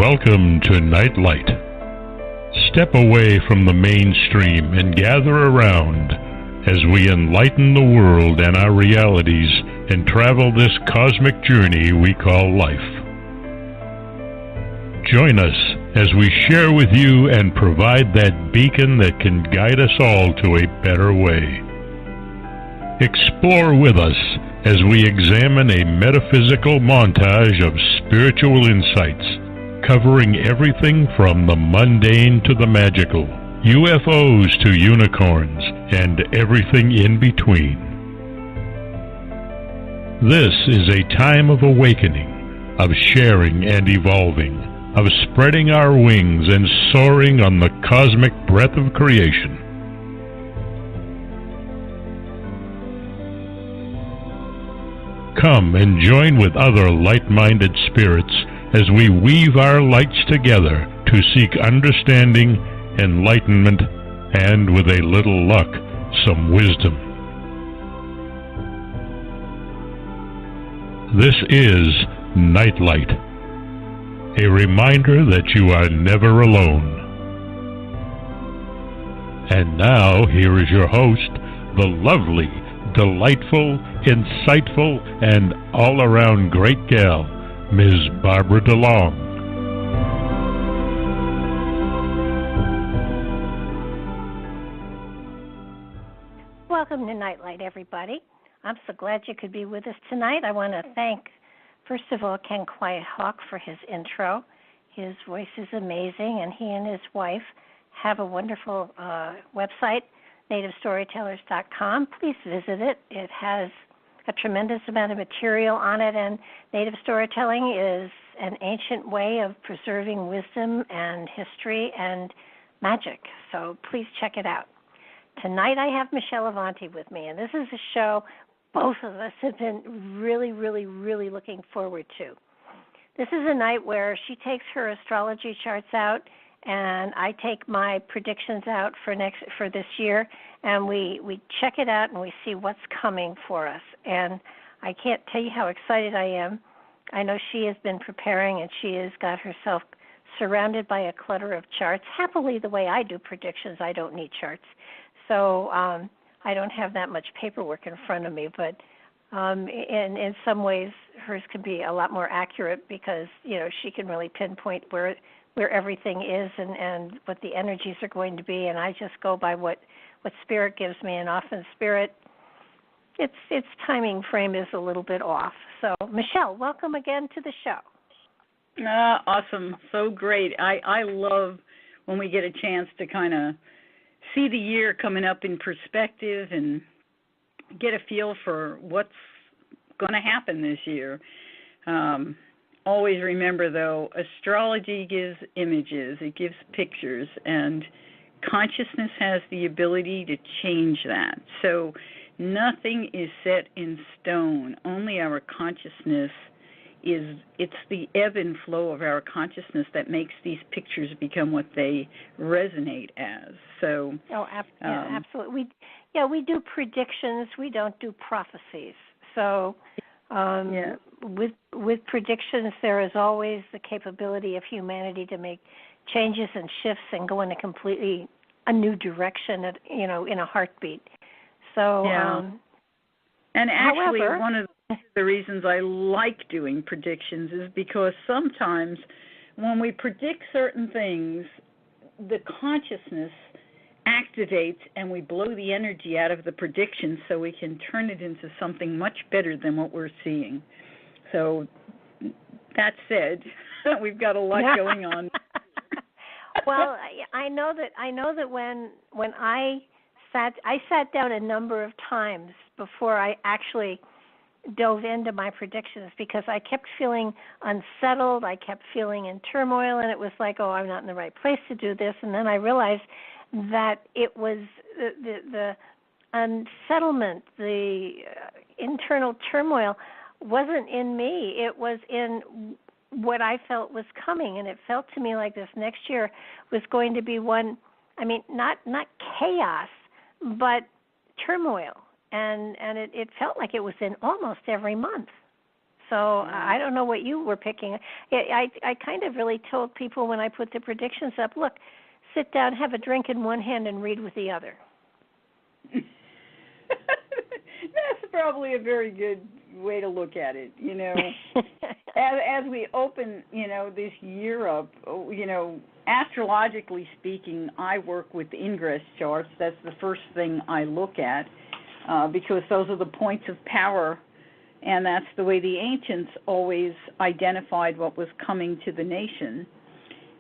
Welcome to Nightlight. Step away from the mainstream and gather around as we enlighten the world and our realities and travel this cosmic journey we call life. Join us as we share with you and provide that beacon that can guide us all to a better way. Explore with us as we examine a metaphysical montage of spiritual insights, covering everything from the mundane to the magical, UFOs to unicorns, and everything in between. This is a time of awakening, of sharing and evolving, of spreading our wings and soaring on the cosmic breath of creation. Come and join with other light-minded spirits as we weave our lights together to seek understanding, enlightenment, and, with a little luck, some wisdom. This is Nightlight, a reminder that you are never alone. And now, here is your host, the lovely, delightful, insightful, and all-around great gal, Ms. Barbara DeLong. Welcome to Nightlight, everybody. I'm so glad you could be with us tonight. I want to thank, first of all, Ken Quiet Hawk for his intro. His voice is amazing, and he and his wife have a wonderful website, nativestorytellers.com. Please visit it. It has a tremendous amount of material on it, and native storytelling is an ancient way of preserving wisdom and history and magic. So please check it out. Tonight I have Michele Avanti with me, and this is a show both of us have been really looking forward to. This is a night where she takes her astrology charts out, and I take my predictions out for this year, and we check it out and we see what's coming for us. And I can't tell you how excited I am. I know she has been preparing, and she has got herself surrounded by a clutter of charts. Happily, the way I do predictions, I don't need charts. So I don't have that much paperwork in front of me, but in some ways hers can be a lot more accurate because, you know, she can really pinpoint where everything is and what the energies are going to be, and I just go by what Spirit gives me, and often Spirit, its timing frame is a little bit off. So, Michele, welcome again to the show. Awesome. So great. I love when we get a chance to kind of see the year coming up in perspective and get a feel for what's going to happen this year. Always remember, though, astrology gives images, it gives pictures, and consciousness has the ability to change that. So nothing is set in stone. Only our consciousness it's the ebb and flow of our consciousness that makes these pictures become what they resonate as. So, absolutely. We do predictions. We don't do prophecies. So, with predictions, there is always the capability of humanity to make changes and shifts and go in a new direction, in a heartbeat. So, and actually, however, one of the reasons I like doing predictions is because sometimes when we predict certain things, the consciousness activates and we blow the energy out of the prediction so we can turn it into something much better than what we're seeing. So that said, we've got a lot going on. Well, I know that when I sat down a number of times before I actually dove into my predictions because I kept feeling unsettled, I kept feeling in turmoil, and it was like, oh, I'm not in the right place to do this. And then I realized that it was the unsettlement, the internal turmoil wasn't in me. It was in what I felt was coming, and it felt to me like this next year was going to be one, not chaos, but turmoil. And it felt like it was in almost every month. So I don't know what you were picking. I kind of really told people when I put the predictions up, look, sit down, have a drink in one hand, and read with the other. That's probably a very good way to look at it, you know. as we open, you know, this year up, you know, astrologically speaking, I work with ingress charts. That's the first thing I look at because those are the points of power, and that's the way the ancients always identified what was coming to the nation.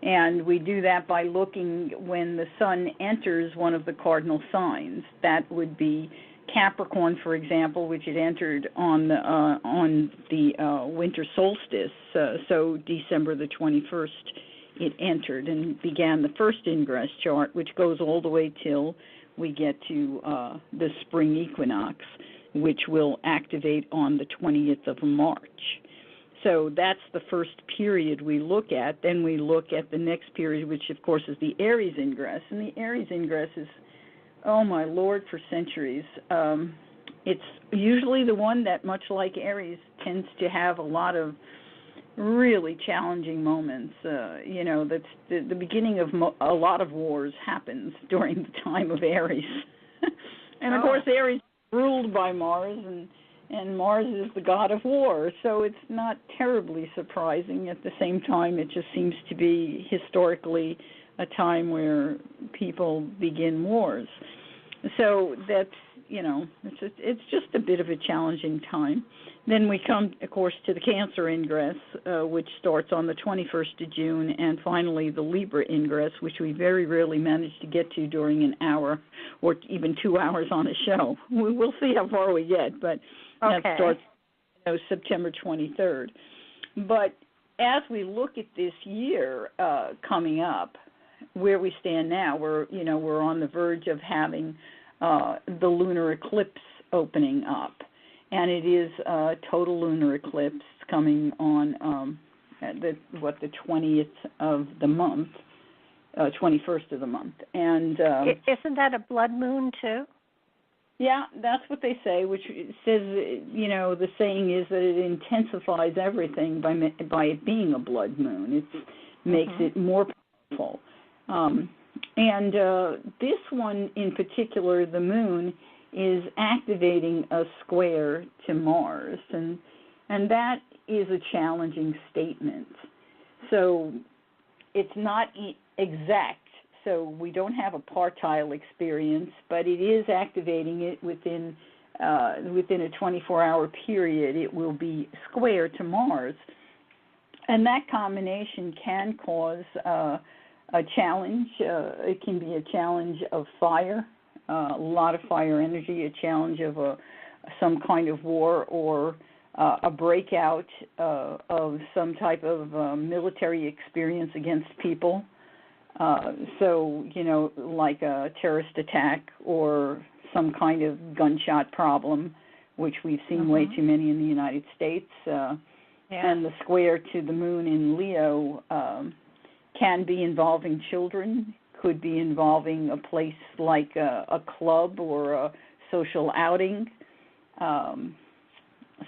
And we do that by looking when the sun enters one of the cardinal signs. That would be Capricorn, for example, which it entered on the winter solstice. So December the 21st, it entered and began the first ingress chart, which goes all the way till we get to the spring equinox, which will activate on the 20th of March. So that's the first period we look at. Then we look at the next period, which, of course, is the Aries ingress. And the Aries ingress is, oh, my Lord, for centuries. It's usually the one that, much like Aries, tends to have a lot of really challenging moments. You know, that's the beginning of a lot of wars happens during the time of Aries. And, of course, Aries is ruled by Mars, and Mars is the god of war, so it's not terribly surprising. At the same time, it just seems to be historically a time where people begin wars. So that's, you know, it's just a bit of a challenging time. Then we come, of course, to the Cancer ingress, which starts on the 21st of June, and finally the Libra ingress, which we very rarely manage to get to during an hour or even 2 hours on a show. We'll see how far we get, but that starts, you know, September 23rd. But as we look at this year coming up, where we stand now, we're on the verge of having the lunar eclipse opening up, and it is a total lunar eclipse coming on the 20th of the month, 21st of the month, and isn't that a blood moon too? Yeah, that's what they say, which says, you know, the saying is that it intensifies everything by it being a blood moon. It makes it more powerful. And this one in particular, the moon, is activating a square to Mars, and that is a challenging statement. So it's not exact. So we don't have a partile experience, but it is activating it within a 24-hour period. It will be square to Mars, and that combination can cause a challenge. It can be a challenge of fire, a lot of fire energy, a challenge of some kind of war, or a breakout of some type of military experience against people. So, you know, like a terrorist attack or some kind of gunshot problem, which we've seen way too many in the United States. And the square to the moon in Leo can be involving children, could be involving a place like a club or a social outing.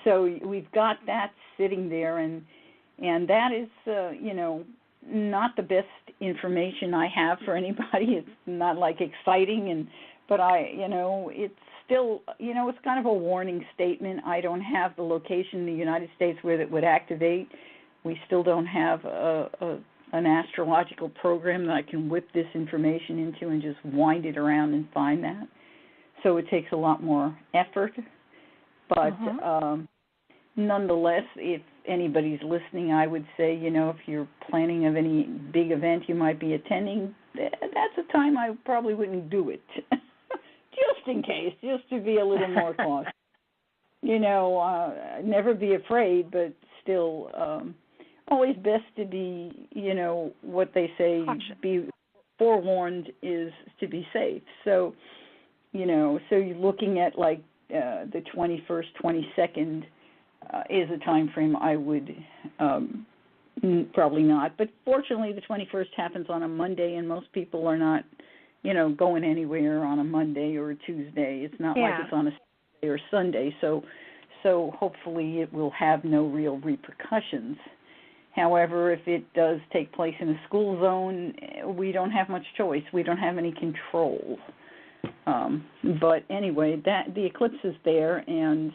So we've got that sitting there, and that is, you know, not the best information I have for anybody. It's not like exciting, but it's still, you know, it's kind of a warning statement. I don't have the location in the United States where it would activate. We still don't have an astrological program that I can whip this information into and just wind it around and find that. So it takes a lot more effort. But nonetheless, if anybody's listening, I would say, you know, if you're planning of any big event you might be attending, that's a time I probably wouldn't do it. Just in case, just to be a little more cautious. You know, never be afraid, but still always best to be, you know, what they say, be forewarned is to be safe. So, you know, so you're looking at like the 21st, 22nd is a time frame I would probably not. But fortunately, the 21st happens on a Monday, and most people are not, you know, going anywhere on a Monday or a Tuesday. It's not like it's on a Saturday or Sunday. So so hopefully it will have no real repercussions. However, if it does take place in a school zone, we don't have much choice. We don't have any control. But anyway, the eclipse is there, and,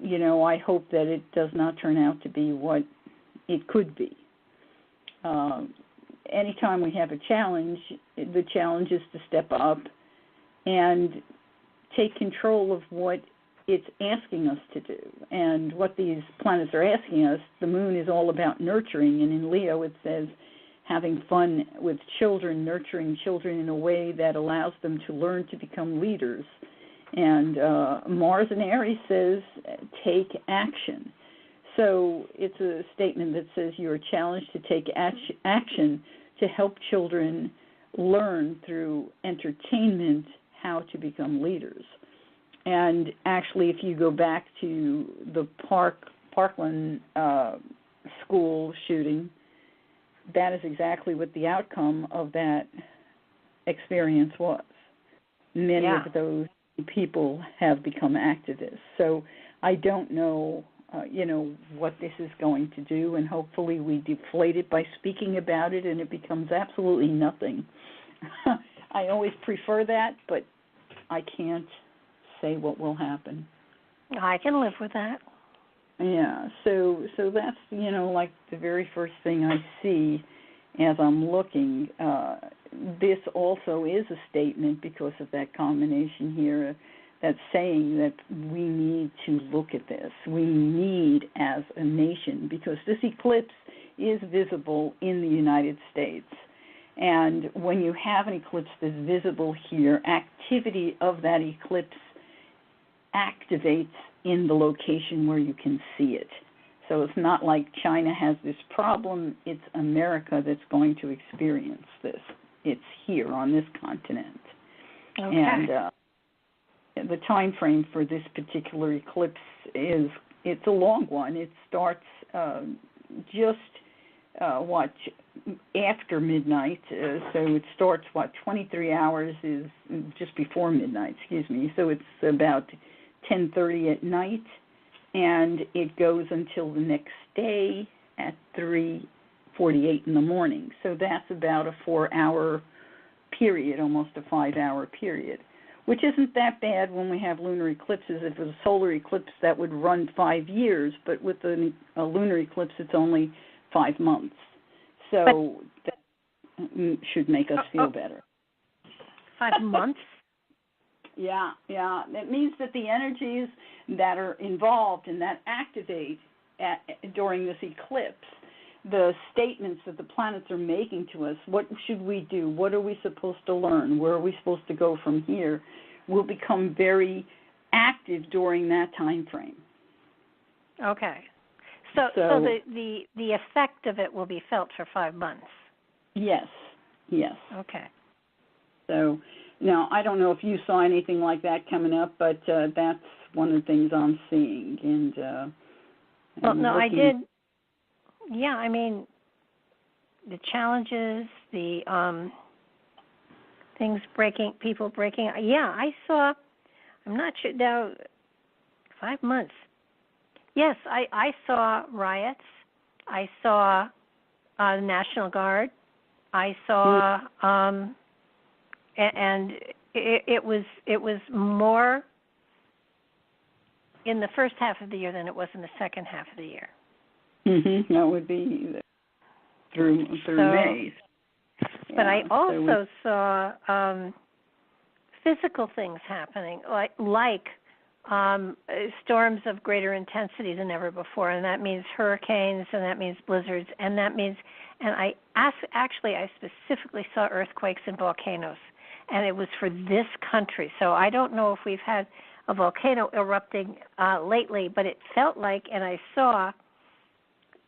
I hope that it does not turn out to be what it could be. Anytime we have a challenge, the challenge is to step up and take control of what it's asking us to do. And what these planets are asking us, the moon is all about nurturing, and in Leo it says having fun with children, nurturing children in a way that allows them to learn to become leaders. And Mars in Aries says take action. So it's a statement that says you are challenged to take action to help children learn through entertainment how to become leaders. And actually, if you go back to the Parkland school shooting, that is exactly what the outcome of that experience was. Many of those people have become activists. So I don't know, what this is going to do, and hopefully we deflate it by speaking about it and it becomes absolutely nothing. I always prefer that, but I can't say what will happen. I can live with that. Yeah, so that's, like the very first thing I see as I'm looking. This also is a statement because of that combination here that's saying that we need to look at this. We need as a nation, because this eclipse is visible in the United States. And when you have an eclipse that's visible here, activity of that eclipse activates in the location where you can see it. So it's not like China has this problem, it's America that's going to experience this. It's here on this continent. Okay. And the time frame for this particular eclipse it's a long one. It starts after midnight, so it starts 23 hours is just before midnight, so it's about 10:30 at night, and it goes until the next day at 3:48 in the morning. So that's about a 4-hour period, almost a 5-hour period, which isn't that bad when we have lunar eclipses. If it was a solar eclipse, that would run 5 years, but with a lunar eclipse, it's only 5 months. So that should make us feel better. 5 months? Yeah. That means that the energies that are involved and that activate during this eclipse, the statements that the planets are making to us, what should we do? What are we supposed to learn? Where are we supposed to go from here? Will become very active during that time frame. Okay. So the effect of it will be felt for 5 months. Yes. Okay. So now I don't know if you saw anything like that coming up, but that's one of the things I'm seeing. I did. Yeah, I mean, the challenges, the things breaking, people breaking. Yeah, I saw. I'm not sure now. 5 months. Yes, I saw riots. I saw the National Guard. I saw, and it was more in the first half of the year than it was in the second half of the year. Mm-hmm. That would be through May. But I also saw physical things happening, like storms of greater intensity than ever before, and that means hurricanes, and that means blizzards, and that means, and I specifically saw earthquakes and volcanoes, and it was for this country. So I don't know if we've had a volcano erupting lately, but it felt like, and I saw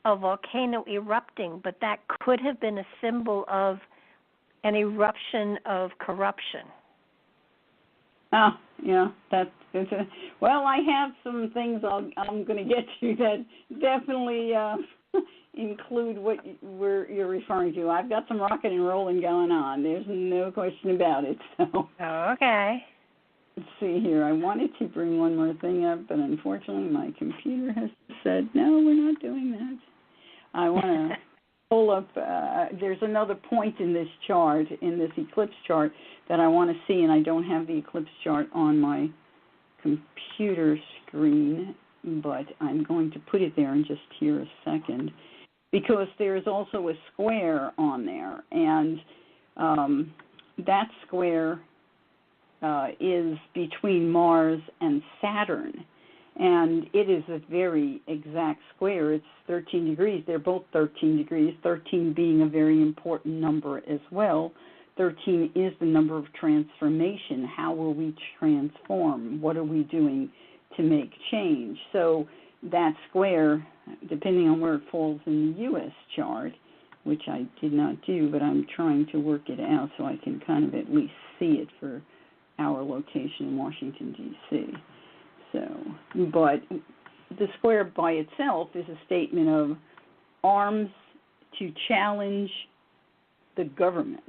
a volcano erupting, but that could have been a symbol of an eruption of corruption. Oh, yeah, that's well, I have some things I'm going to get to that definitely include what you're referring to. I've got some rocking and rolling going on. There's no question about it. So. Oh, okay. let's see here. I wanted to bring one more thing up, but unfortunately my computer has said, no, we're not doing that. I want to pull up, there's another point in this chart, in this eclipse chart, that I want to see, and I don't have the eclipse chart on my computer screen, but I'm going to put it there in just here a second, because there is also a square on there, and that square is between Mars and Saturn, and it is a very exact square. It's 13 degrees. They're both 13 degrees, 13 being a very important number as well. 13 is the number of transformation. How will we transform? What are we doing to make change? So that square, depending on where it falls in the U.S. chart, which I did not do, but I'm trying to work it out so I can kind of at least see it for our location in Washington, D.C. So, but the square by itself is a statement of arms to challenge the government,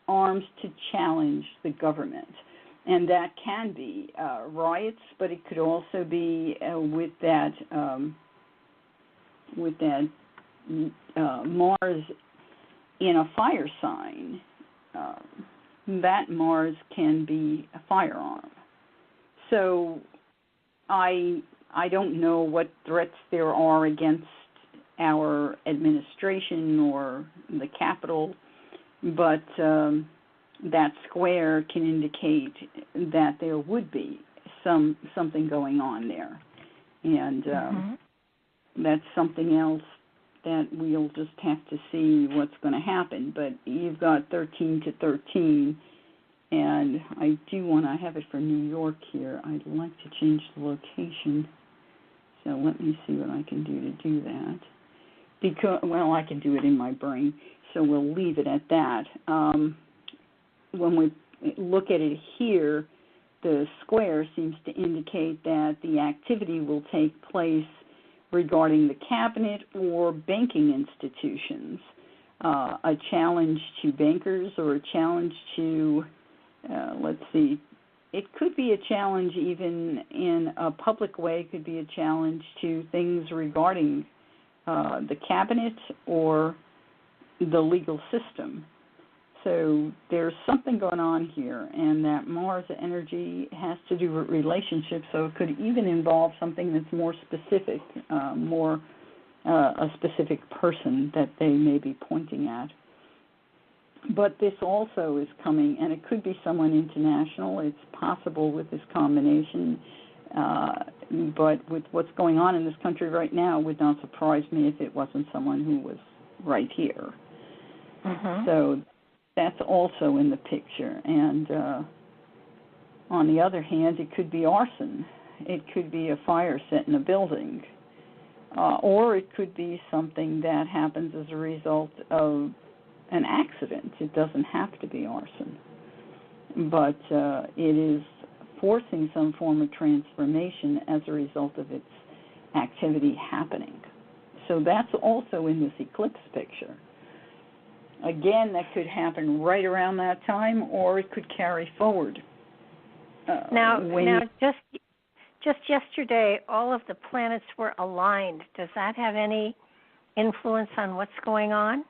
arms to challenge the government. And that can be riots, but it could also be with that Mars in a fire sign. That Mars can be a firearm. So I don't know what threats there are against our administration or the Capitol, but that square can indicate that there would be something going on there. And that's something else that we'll just have to see what's going to happen. But you've got 13 to 13, and I do want to have it for New York here. I'd like to change the location, so let me see what I can do to do that. Because, well, I can do it in my brain, so we'll leave it at that. When we look at it here, the square seems to indicate that the activity will take place regarding the cabinet or banking institutions, a challenge to bankers or a challenge to, let's see, it could be a challenge even in a public way. It could be a challenge to things regarding the cabinet or the legal system. So there's something going on here, and that Mars energy has to do with relationships, so it could even involve something that's more specific, a specific person that they may be pointing at. But this also is coming, and it could be someone international. It's possible with this combination, but with what's going on in this country right now, it would not surprise me if it wasn't someone who was right here. So that's also in the picture. And on the other hand, it could be arson. It could be a fire set in a building. Or it could be something that happens as a result of an accident. It doesn't have to be arson. But it is forcing some form of transformation as a result of its activity happening. So that's also in this eclipse picture. Again, that could happen right around that time, or it could carry forward. Now, just yesterday, all of the planets were aligned. Does that have any influence on what's going on?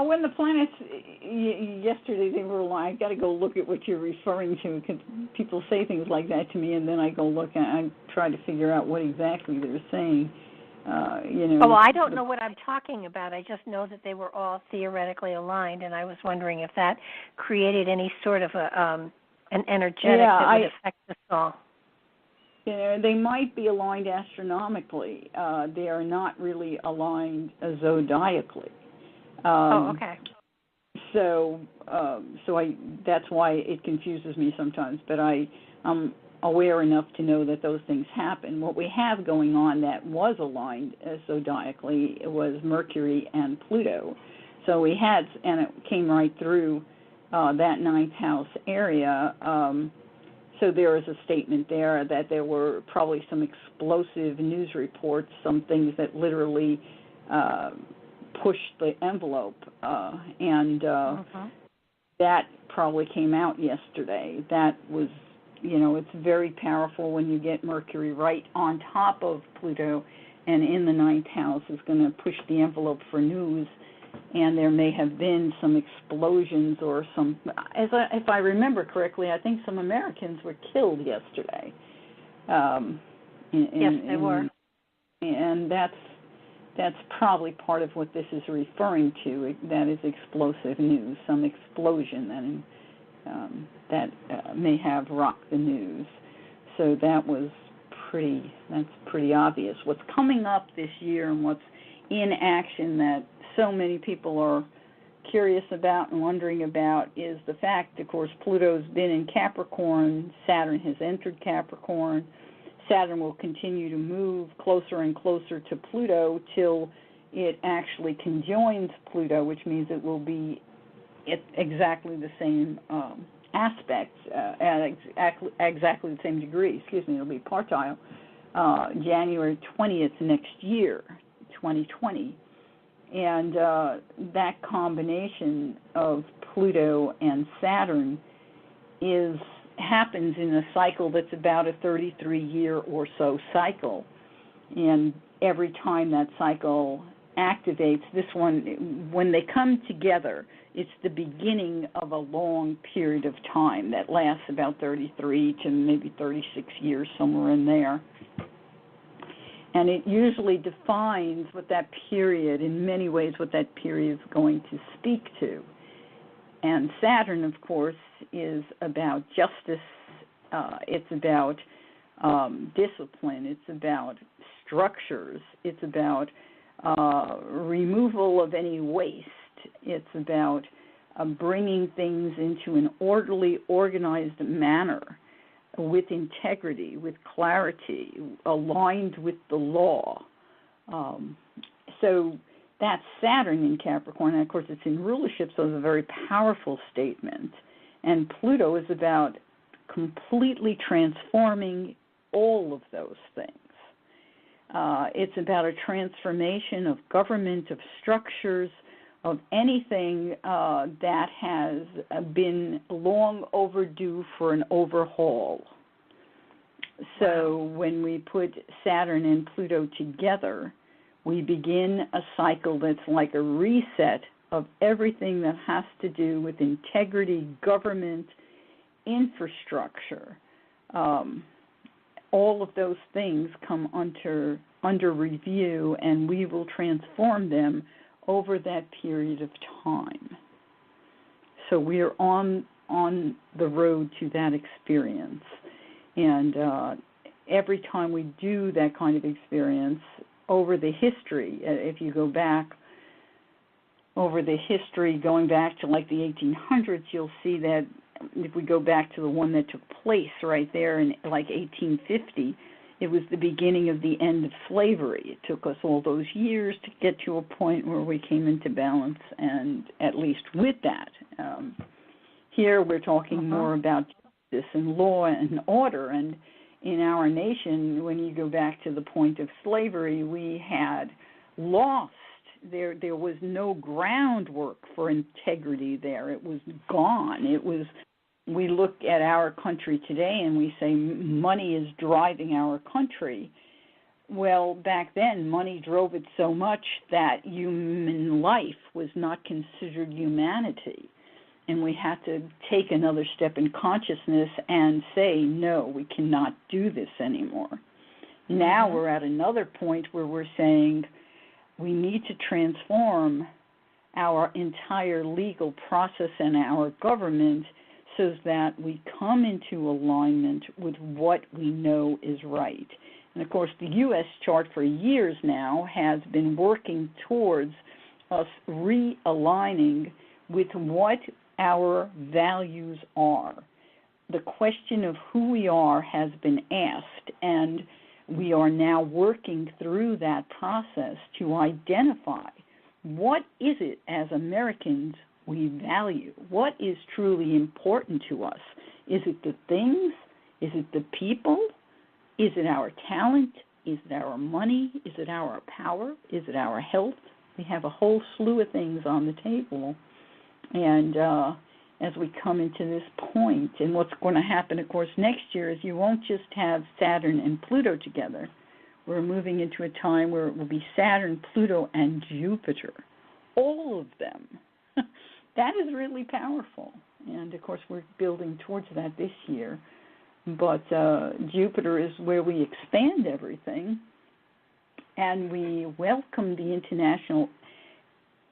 When the planets, yesterday they were aligned, I've got to go look at what you're referring to, because people say things like that to me, and then I go look and I try to figure out what exactly they're saying. Well, I don't know what I'm talking about. I just know that they were all theoretically aligned, and I was wondering if that created any sort of an energetic that would affect us all. They might be aligned astronomically. They are not really aligned zodiacally. Okay. So that's why it confuses me sometimes. But I'm aware enough to know that those things happen. What we have going on that was aligned zodiacally was Mercury and Pluto. So we had, and it came right through that ninth house area. So there is a statement there that there were probably some explosive news reports, some things that literally pushed the envelope. that probably came out yesterday. That was, it's very powerful when you get Mercury right on top of Pluto and in the ninth house is going to push the envelope for news. And there may have been some explosions or some, if I remember correctly, I think some Americans were killed yesterday. Yes, they were. And that's probably part of what this is referring to. That is explosive news, some explosion that may have rocked the news. So that's pretty obvious. What's coming up this year and what's in action that so many people are curious about and wondering about is the fact, of course, Pluto's been in Capricorn, Saturn has entered Capricorn. Saturn will continue to move closer and closer to Pluto till it actually conjoins Pluto, which means it will be at exactly the same aspects, at exactly the same degree. It'll be partile January 20th next year, 2020. And that combination of Pluto and Saturn happens in a cycle that's about a 33-year or so cycle. And every time that cycle activates, this one, when they come together, it's the beginning of a long period of time that lasts about 33 to maybe 36 years, somewhere in there. And it usually defines what that period, in many ways, what that period is going to speak to. And Saturn, of course, is about justice. It's about discipline. It's about structures. It's about removal of any waste. It's about bringing things into an orderly, organized manner with integrity, with clarity, aligned with the law. So that's Saturn in Capricorn, and of course it's in rulership, so it's a very powerful statement. And Pluto is about completely transforming all of those things. It's about a transformation of government, of structures, of anything that has been long overdue for an overhaul. So when we put Saturn and Pluto together, we begin a cycle that's like a reset of everything that has to do with integrity, government, infrastructure. All of those things come under review, and we will transform them over that period of time. So we are on the road to that experience. And every time we do that kind of experience, over the history, if you go back over the history, going back to like the 1800s, you'll see that if we go back to the one that took place right there in like 1850, it was the beginning of the end of slavery. It took us all those years to get to a point where we came into balance, and at least with that. Here we're talking more about justice and law and order, and in our nation, when you go back to the point of slavery, we had lost. There was no groundwork for integrity there. It was gone. We look at our country today and we say money is driving our country. Well, back then, money drove it so much that human life was not considered humanity. And we had to take another step in consciousness and say, no, we cannot do this anymore. Now we're at another point where we're saying we need to transform our entire legal process and our government so that we come into alignment with what we know is right. And, of course, the U.S. chart for years now has been working towards us realigning with what our values are. The question of who we are has been asked, and we are now working through that process to identify what is it as Americans we value. What is truly important to us? Is it the things? Is it the people? Is it our talent? Is it our money? Is it our power? Is it our health? We have a whole slew of things on the table. And as we come into this point. And what's going to happen, of course, next year is you won't just have Saturn and Pluto together. We're moving into a time where it will be Saturn, Pluto, and Jupiter, all of them. That is really powerful. And, of course, we're building towards that this year. But Jupiter is where we expand everything, and we welcome the international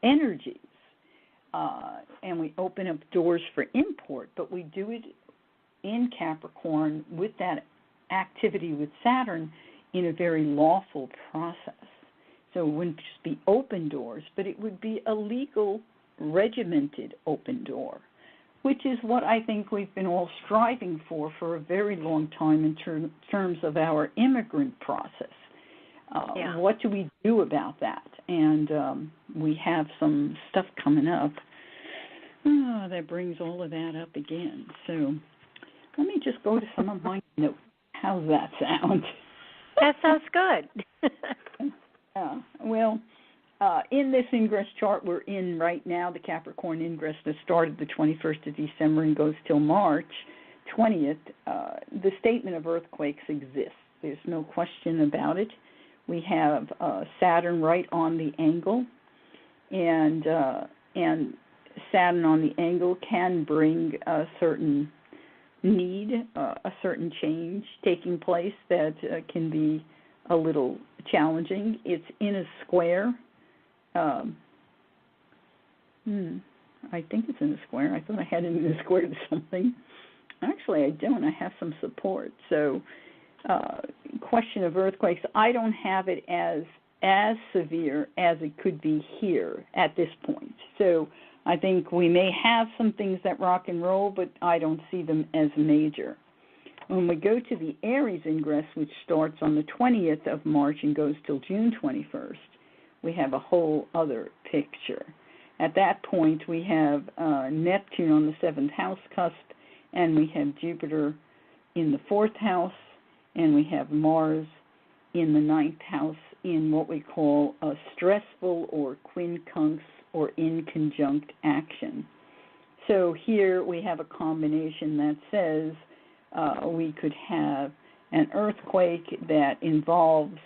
energies, and we open up doors for import, but we do it in Capricorn with that activity with Saturn in a very lawful process. So it wouldn't just be open doors, but it would be a legal, regimented open door, which is what I think we've been all striving for a very long time in terms of our immigrant process. What do we do about that? And we have some stuff coming up that brings all of that up again. So let me just go to some of my notes. How's that sound? That sounds good. Well, in this ingress chart we're in right now, the Capricorn ingress that started the 21st of December and goes till March 20th, the statement of earthquakes exists. There's no question about it. We have Saturn right on the angle, and Saturn on the angle can bring a certain need, a certain change taking place that can be a little challenging. It's in a square. I think it's in a square. I thought I had it in a square to something. Actually, I don't. I have some support. So, question of earthquakes, I don't have it as severe as it could be here at this point. So I think we may have some things that rock and roll, but I don't see them as major. When we go to the Aries ingress, which starts on the 20th of March and goes till June 21st, we have a whole other picture. At that point, we have Neptune on the 7th house cusp, and we have Jupiter in the 4th house, and we have Mars in the 9th house in what we call a stressful or quincunx or inconjunct action. So here we have a combination that says we could have an earthquake that involves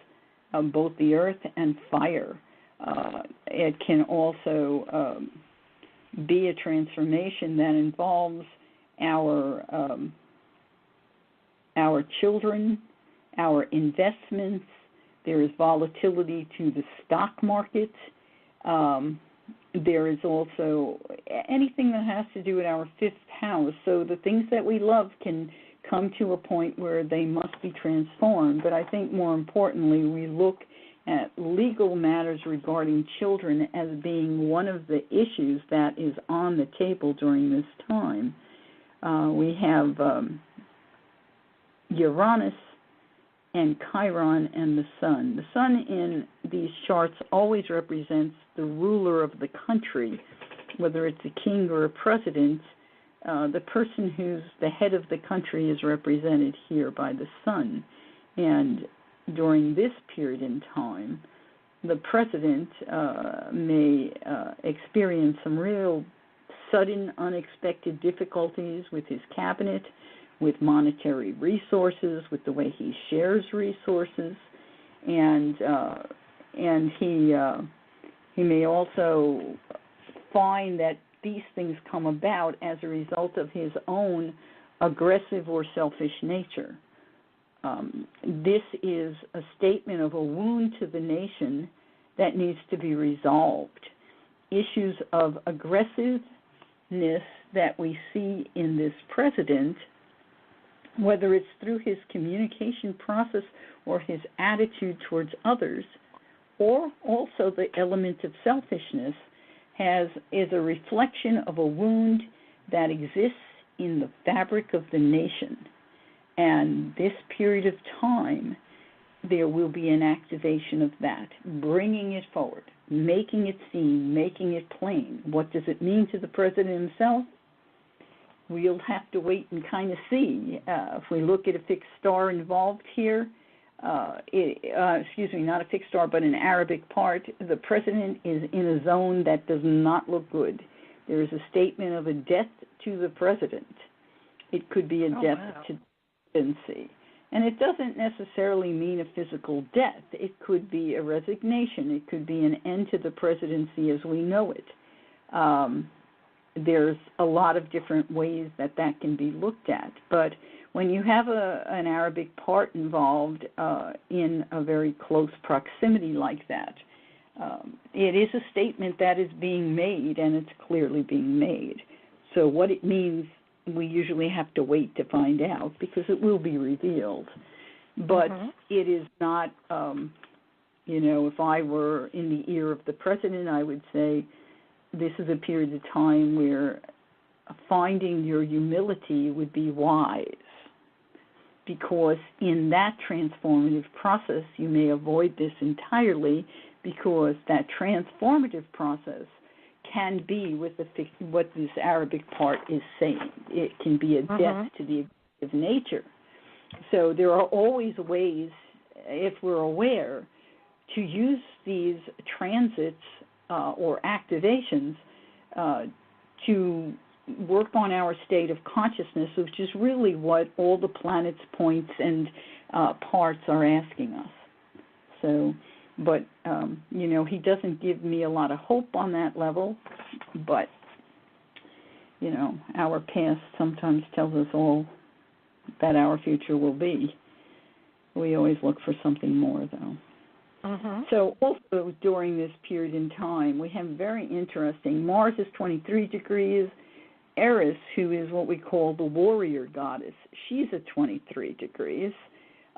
both the earth and fire. It can also be a transformation that involves our children, our investments. There is volatility to the stock market. There is also anything that has to do with our 5th house. So the things that we love can come to a point where they must be transformed. But I think more importantly, we look at legal matters regarding children as being one of the issues that is on the table during this time. We have Uranus and Chiron and the Sun. The Sun in these charts always represents the ruler of the country, whether it's a king or a president. The person who's the head of the country is represented here by the Sun. And during this period in time, the president may experience some real sudden, unexpected difficulties with his cabinet, with monetary resources, with the way he shares resources, and he may also find that these things come about as a result of his own aggressive or selfish nature. This is a statement of a wound to the nation that needs to be resolved. Issues of aggressiveness that we see in this president, whether it's through his communication process or his attitude towards others, or also the element of selfishness, is a reflection of a wound that exists in the fabric of the nation. And this period of time, there will be an activation of that, bringing it forward, making it seen, making it plain. What does it mean to the president himself? We'll have to wait and kind of see. If we look at a fixed star involved here, not a fixed star, but an Arabic part, the president is in a zone that does not look good. There is a statement of a death to the president. It could be a death to the presidency. And it doesn't necessarily mean a physical death. It could be a resignation. It could be an end to the presidency as we know it. There's a lot of different ways that can be looked at. But when you have an Arabic part involved in a very close proximity like that, it is a statement that is being made, and it's clearly being made. So what it means, we usually have to wait to find out because it will be revealed. But it is not, if I were in the ear of the president, I would say this is a period of time where finding your humility would be wise, because in that transformative process, you may avoid this entirely, because that transformative process can be with what this Arabic part is saying. It can be a death to the of nature. So there are always ways, if we're aware, to use these transits or activations to work on our state of consciousness, which is really what all the planets, points, and parts are asking us. So, but, he doesn't give me a lot of hope on that level, but, our past sometimes tells us all that our future will be. We always look for something more, though. So also during this period in time, we have very interesting, Mars is 23 degrees, Eris, who is what we call the warrior goddess, she's at 23 degrees.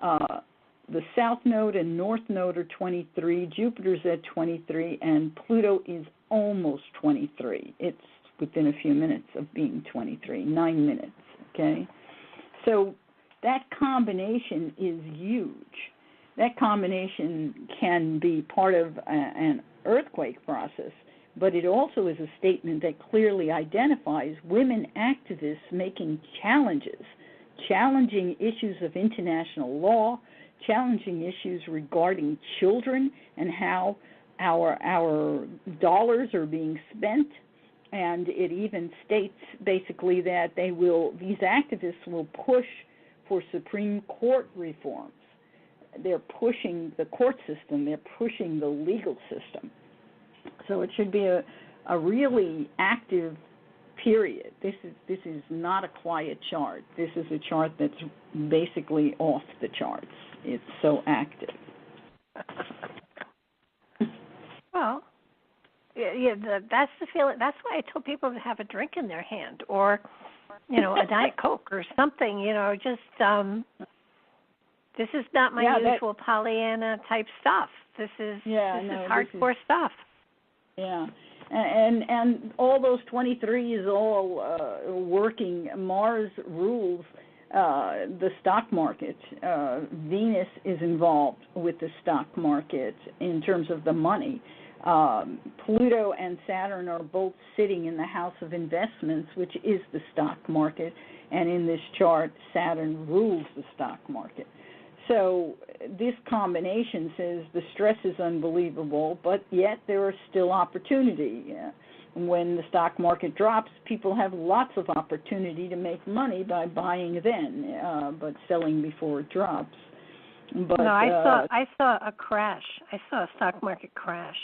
The South Node and North Node are 23, Jupiter's at 23, and Pluto is almost 23. It's within a few minutes of being 23, 9 minutes, okay? So that combination is huge. That combination can be part of an earthquake process, but it also is a statement that clearly identifies women activists making challenges, challenging issues of international law, challenging issues regarding children and how our dollars are being spent. And it even states basically that these activists will push for Supreme Court reforms. They're pushing the court system. They're pushing the legal system. So it should be a really active period. This is not a quiet chart. This is a chart that's basically off the charts. It's so active. Well, yeah, that's the feeling. That's why I tell people to have a drink in their hand, or a Diet Coke or something. Just this is not my usual Pollyanna type stuff. This is hardcore stuff. Yeah, and all those 23 is all working. Mars rules the stock market. Venus is involved with the stock market in terms of the money. Pluto and Saturn are both sitting in the house of investments, which is the stock market, and in this chart, Saturn rules the stock market. So this combination says the stress is unbelievable, but yet there are still opportunity. When the stock market drops, people have lots of opportunity to make money by buying then, but selling before it drops. But, no, I saw a crash. I saw a stock market crash.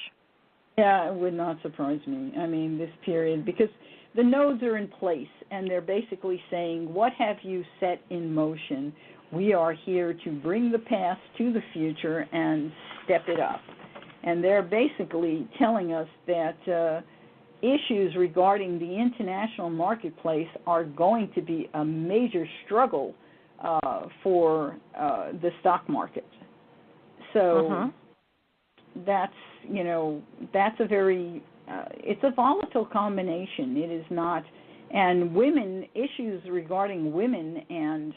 Yeah, it would not surprise me. I mean, this period, because the nodes are in place, and they're basically saying, what have you set in motion? We are here to bring the past to the future and step it up. And they're basically telling us that issues regarding the international marketplace are going to be a major struggle for the stock market. So that's a very, it's a volatile combination. It is not, and women, issues regarding women and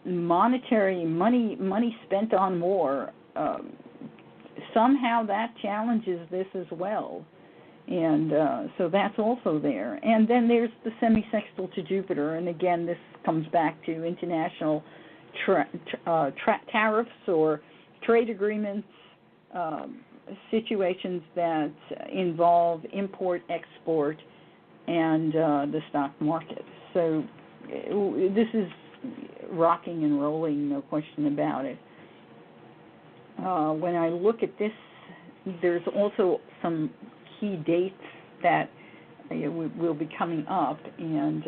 monetary money spent on war, somehow that challenges this as well. And so that's also there. And then there's the semisextile to Jupiter. And again, this comes back to international tariffs or trade agreements, situations that involve import, export, and the stock market. So this is rocking and rolling, no question about it. When I look at this, there's also some key dates that will be coming up, and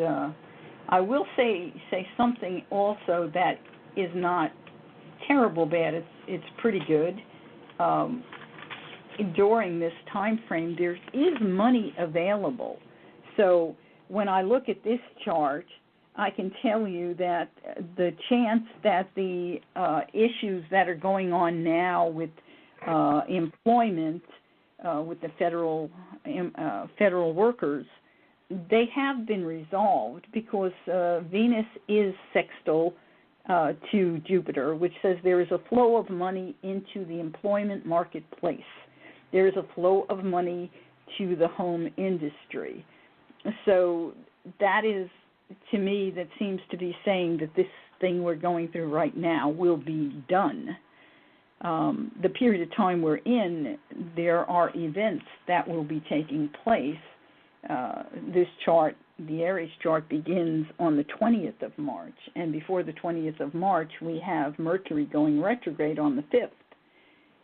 I will say something also that is not terrible bad. It's pretty good. During this time frame, there is money available. So when I look at this chart, I can tell you that the chance that the issues that are going on now with employment with the federal workers, they have been resolved because Venus is sextile to Jupiter, which says there is a flow of money into the employment marketplace. There is a flow of money to the home industry. So that is, to me, that seems to be saying that this thing we're going through right now will be done. The period of time we're in, there are events that will be taking place. This chart, the Aries chart, begins on the 20th of March, and before the 20th of March, we have Mercury going retrograde on the 5th,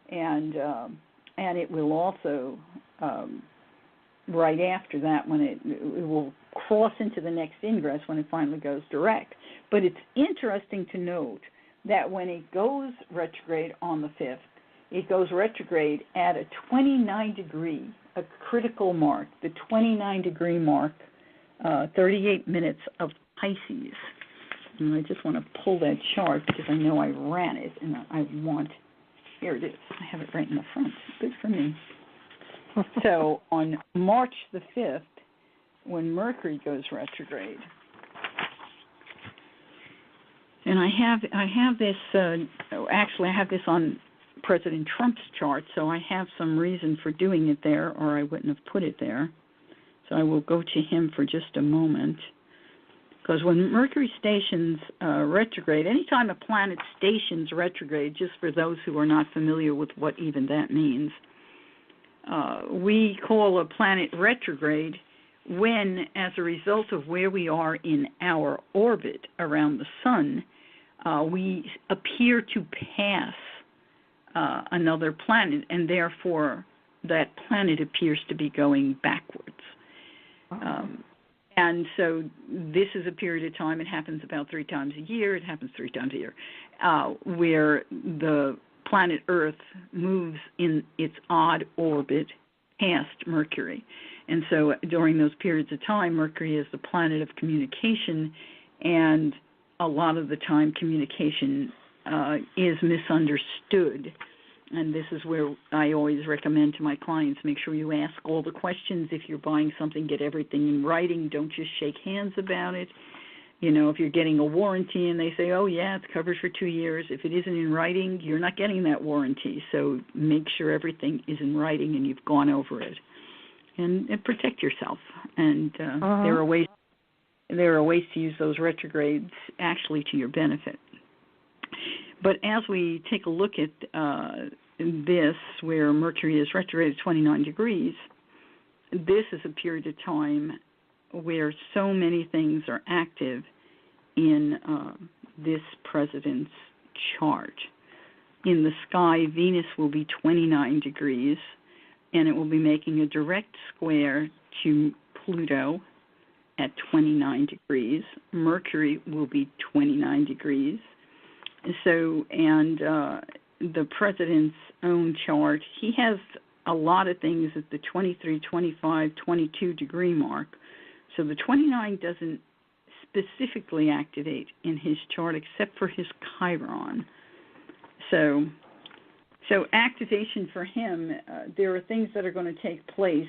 and it will also, right after that, when it will cross into the next ingress when it finally goes direct. But it's interesting to note that when it goes retrograde on the 5th, it goes retrograde at a 29-degree, a critical mark, the 29-degree mark, 38 minutes of Pisces. And I just want to pull that chart because I know I ran it, and I want, here it is. I have it right in the front. Good for me. So on March the 5th, when Mercury goes retrograde, and I have this, actually I have this on President Trump's chart, so I have some reason for doing it there, or I wouldn't have put it there. So I will go to him for just a moment. Because when Mercury stations retrograde, anytime a planet stations retrograde, just for those who are not familiar with what even that means, we call a planet retrograde when, as a result of where we are in our orbit around the sun, we appear to pass another planet, and therefore that planet appears to be going backwards. And so this is a period of time, it happens about 3 times a year, where the planet Earth moves in its odd orbit past Mercury. And so during those periods of time, Mercury is the planet of communication, and a lot of the time communication is misunderstood. And this is where I always recommend to my clients, make sure you ask all the questions. If you're buying something, get everything in writing. Don't just shake hands about it. You know, if you're getting a warranty and they say, oh, yeah, it's covered for 2 years, if it isn't in writing, you're not getting that warranty. So make sure everything is in writing and you've gone over it. And protect yourself. And there are ways to use those retrogrades actually to your benefit. But as we take a look at this, where Mercury is retrograde at 29 degrees, this is a period of time where so many things are active in this president's chart. In the sky, Venus will be 29 degrees, and it will be making a direct square to Pluto at 29 degrees. Mercury will be 29 degrees. So, and the president's own chart, he has a lot of things at the 23, 25, 22 degree mark. So the 29 doesn't specifically activate in his chart except for his Chiron. So activation for him, there are things that are going to take place.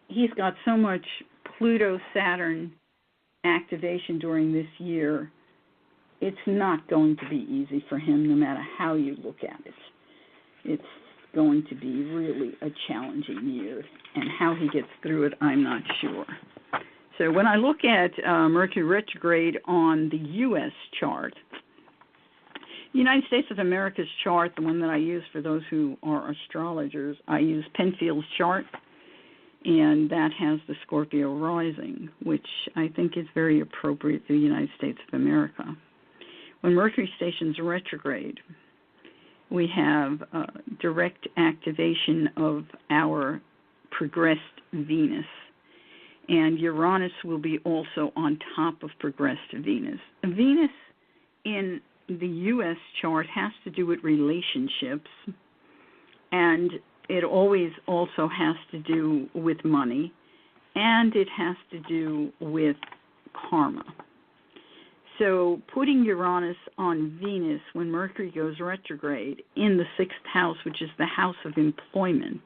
He's got so much Pluto-Saturn activation during this year, it's not going to be easy for him no matter how you look at it. It's going to be really a challenging year, and how he gets through it, I'm not sure. So when I look at Mercury retrograde on the U.S. chart, the United States of America's chart, the one that I use for those who are astrologers, I use Penfield's chart. and that has the Scorpio rising, which I think is very appropriate for the United States of America. When Mercury stations retrograde, we have direct activation of our progressed Venus, and Uranus will be also on top of progressed Venus. Venus in the U.S. chart has to do with relationships, and it always also has to do with money, and it has to do with karma. So putting Uranus on Venus when Mercury goes retrograde in the 6th house, which is the house of employment,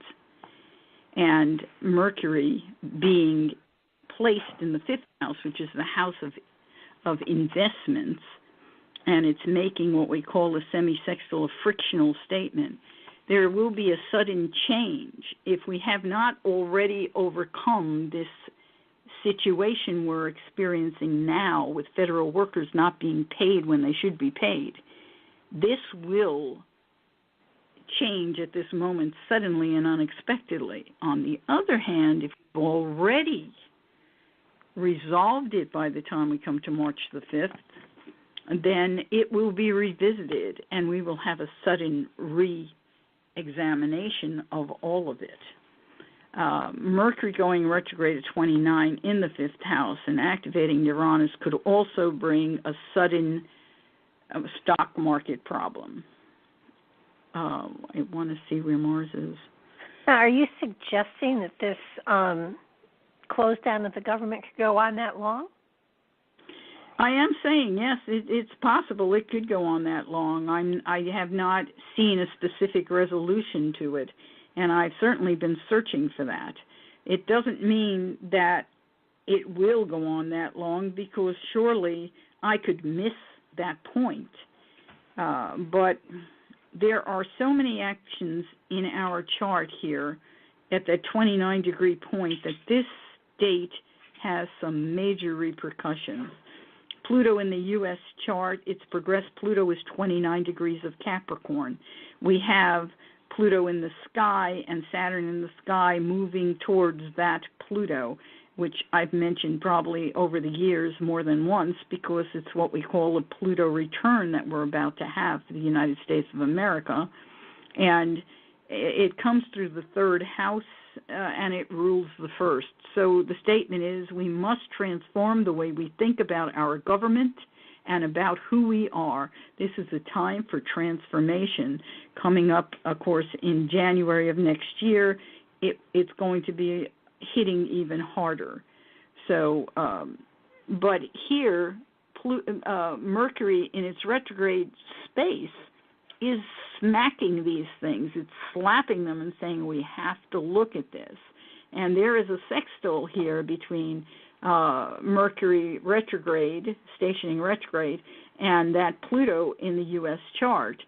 and Mercury being placed in the 5th house, which is the house of investments, and it's making what we call a semisextile, a frictional statement. There will be a sudden change if we have not already overcome this situation we're experiencing now with federal workers not being paid when they should be paid. This will change at this moment suddenly and unexpectedly. On the other hand, if we've already resolved it by the time we come to March the 5th, then it will be revisited and we will have a sudden re-examination of all of it. Mercury going retrograde at 29 in the 5th house and activating Uranus could also bring a sudden stock market problem. I want to see where Mars is. Now, are you suggesting that this close down of the government could go on that long? I am saying, yes, it's possible it could go on that long. I have not seen a specific resolution to it, and I've certainly been searching for that. It doesn't mean that it will go on that long, because surely I could miss that point. But there are so many actions in our chart here at that 29-degree point that this date has some major repercussions. Pluto in the U.S. chart, its progressed Pluto is 29 degrees of Capricorn. We have Pluto in the sky and Saturn in the sky moving towards that Pluto, which I've mentioned probably over the years more than once, because it's what we call a Pluto return that we're about to have for the United States of America. And it comes through the 3rd house and it rules the 1st. So the statement is we must transform the way we think about our government and about who we are. This is a time for transformation. Coming up, of course, in January of next year, it's going to be hitting even harder. So, but here, Mercury in its retrograde space is smacking these things. It's slapping them and saying we have to look at this. And there is a sextile here between Mercury retrograde, stationing retrograde, and that Pluto in the U.S. chart.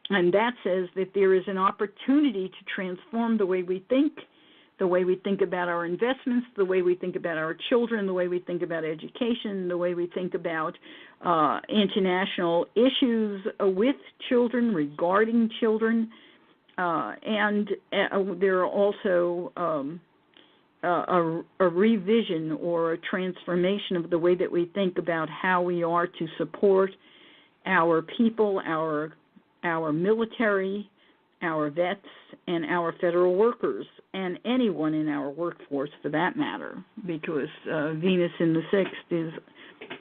And that says that there is an opportunity to transform the way we think about our investments, the way we think about our children, the way we think about education, the way we think about international issues with children, regarding children. And there are also a revision or a transformation of the way that we think about how we are to support our people, our military, our vets, and our federal workers, and anyone in our workforce for that matter, because Venus in the 6th is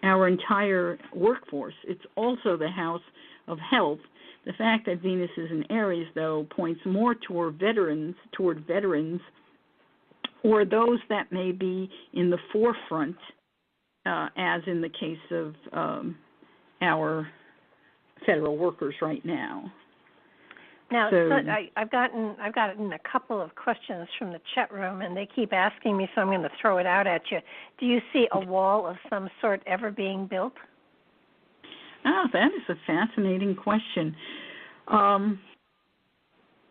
our entire workforce. It's also the house of health. The fact that Venus is in Aries, though, points more toward veterans, or those that may be in the forefront, as in the case of our federal workers right now. Now, so I've gotten a couple of questions from the chat room, and they keep asking me, so I'm going to throw it out at you. Do you see a wall of some sort ever being built? Oh, that is a fascinating question. And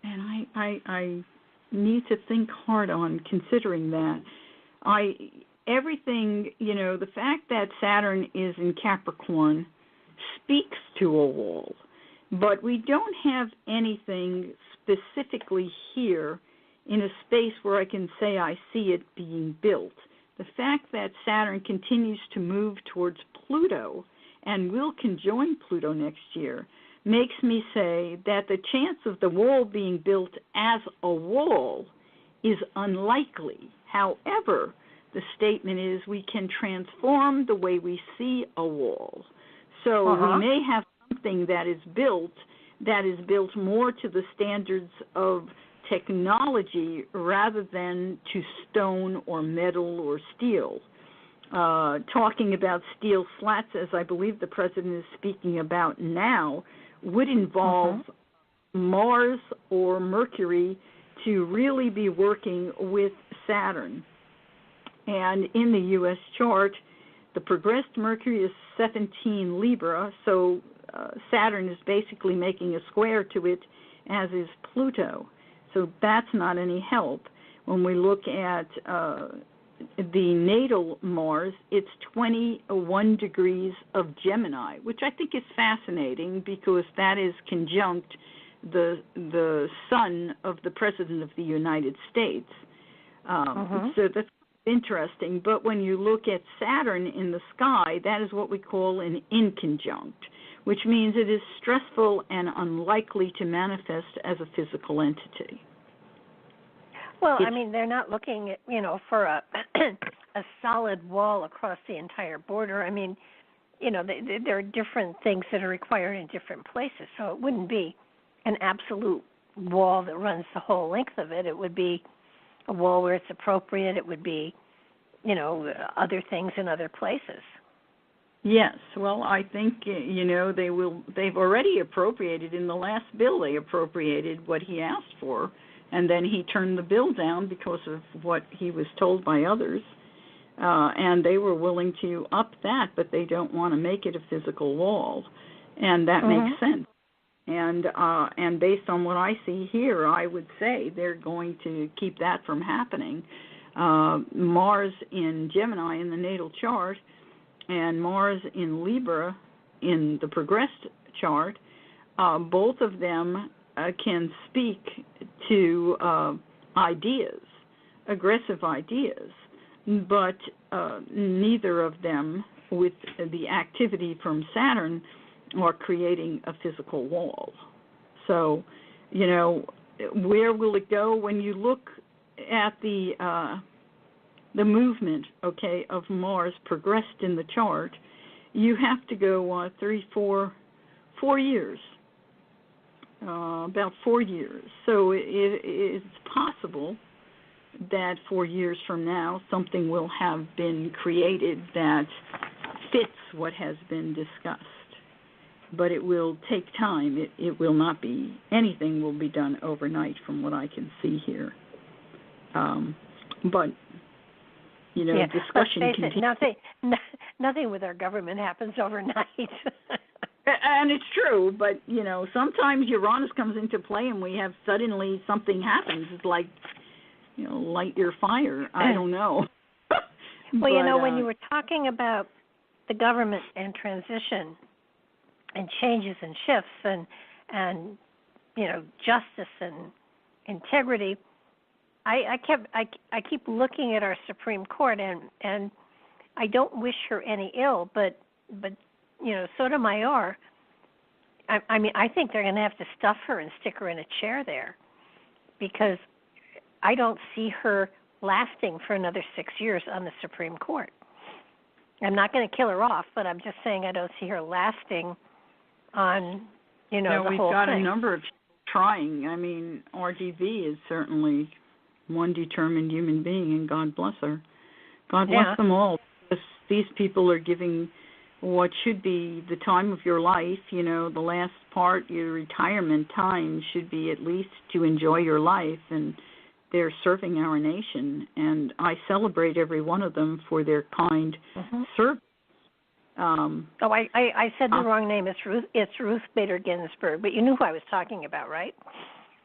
I need to think hard on considering that. Everything, the fact that Saturn is in Capricorn speaks to a wall. But we don't have anything specifically here in a space where I can say I see it being built. The fact that Saturn continues to move towards Pluto and will conjoin Pluto next year makes me say that the chance of the wall being built as a wall is unlikely. However, the statement is we can transform the way we see a wall. So we may have something that is built more to the standards of technology rather than to stone or metal or steel. Talking about steel slats, as I believe the president is speaking about now, would involve Mars or Mercury to really be working with Saturn. And in the U.S. chart, the progressed Mercury is 17 Libra, so Saturn is basically making a square to it, as is Pluto. So that's not any help. When we look at the natal Mars, it's 21 degrees of Gemini, which I think is fascinating because that is conjunct the sun of the President of the United States. So that's interesting. But when you look at Saturn in the sky, that is what we call an inconjunct, which means it is stressful and unlikely to manifest as a physical entity. Well, I mean, they're not looking at, for a solid wall across the entire border. I mean, there are different things that are required in different places. So it wouldn't be an absolute wall that runs the whole length of it. It would be a wall where it's appropriate. It would be, other things in other places. Yes. Well, I think, they've already appropriated in the last bill. They appropriated what he asked for. And then he turned the bill down because of what he was told by others. And they were willing to up that, but they don't want to make it a physical wall. And that makes sense. And based on what I see here, I would say they're going to keep that from happening. Mars in Gemini in the natal chart and Mars in Libra in the progressed chart, both of them can speak to ideas, aggressive ideas, but neither of them, with the activity from Saturn, are creating a physical wall. So, where will it go? When you look at the movement, of Mars progressed in the chart, you have to go 4 years. About 4 years. So it's possible that 4 years from now something will have been created that fits what has been discussed. But it will take time. It will not be, anything will be done overnight from what I can see here. But, discussion continues. Nothing with our government happens overnight. And it's true, but, sometimes Uranus comes into play and we have suddenly something happens. It's like, light your fire. I don't know. Well, when you were talking about the government and transition and changes and shifts and justice and integrity, I keep looking at our Supreme Court and I don't wish her any ill, but Sotomayor, I think they're going to have to stuff her and stick her in a chair there because I don't see her lasting for another 6 years on the Supreme Court. I'm not going to kill her off, but I'm just saying I don't see her lasting on, the whole thing. We've got a number of trying. I mean, RGV is certainly one determined human being, and God bless her. God bless them all. These people are giving what should be the time of your life, the last part, your retirement time should be at least to enjoy your life, and they're serving our nation, and I celebrate every one of them for their kind service. I said the wrong name. It's Ruth Bader Ginsburg, but you knew who I was talking about, right?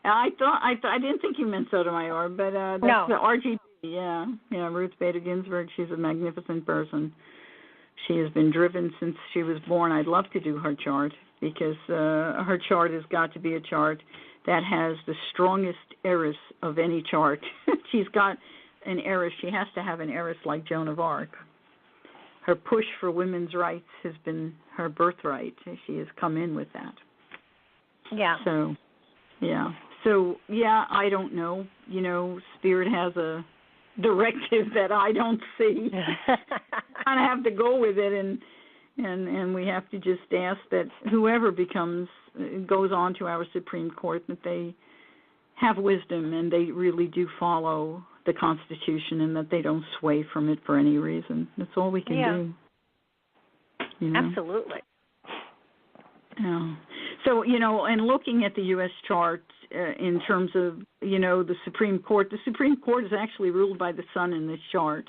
I didn't think you meant Sotomayor, but that's the RGB. Yeah, Ruth Bader Ginsburg. She's a magnificent person. She has been driven since she was born. I'd love to do her chart because her chart has got to be a chart that has the strongest heiress of any chart. She's got an heiress. She has to have an heiress like Joan of Arc. Her push for women's rights has been her birthright. She has come in with that. Yeah. So, yeah. So, yeah, I don't know. You know, Spirit has a directive that I don't see. Kind of have to go with it, and we have to just ask that whoever goes on to our Supreme Court, that they have wisdom and they really do follow the Constitution and that they don't sway from it for any reason. That's all we can do. You know? Absolutely. Yeah. So, you know, and looking at the U.S. chart in terms of, you know, the Supreme Court is actually ruled by the sun in this chart.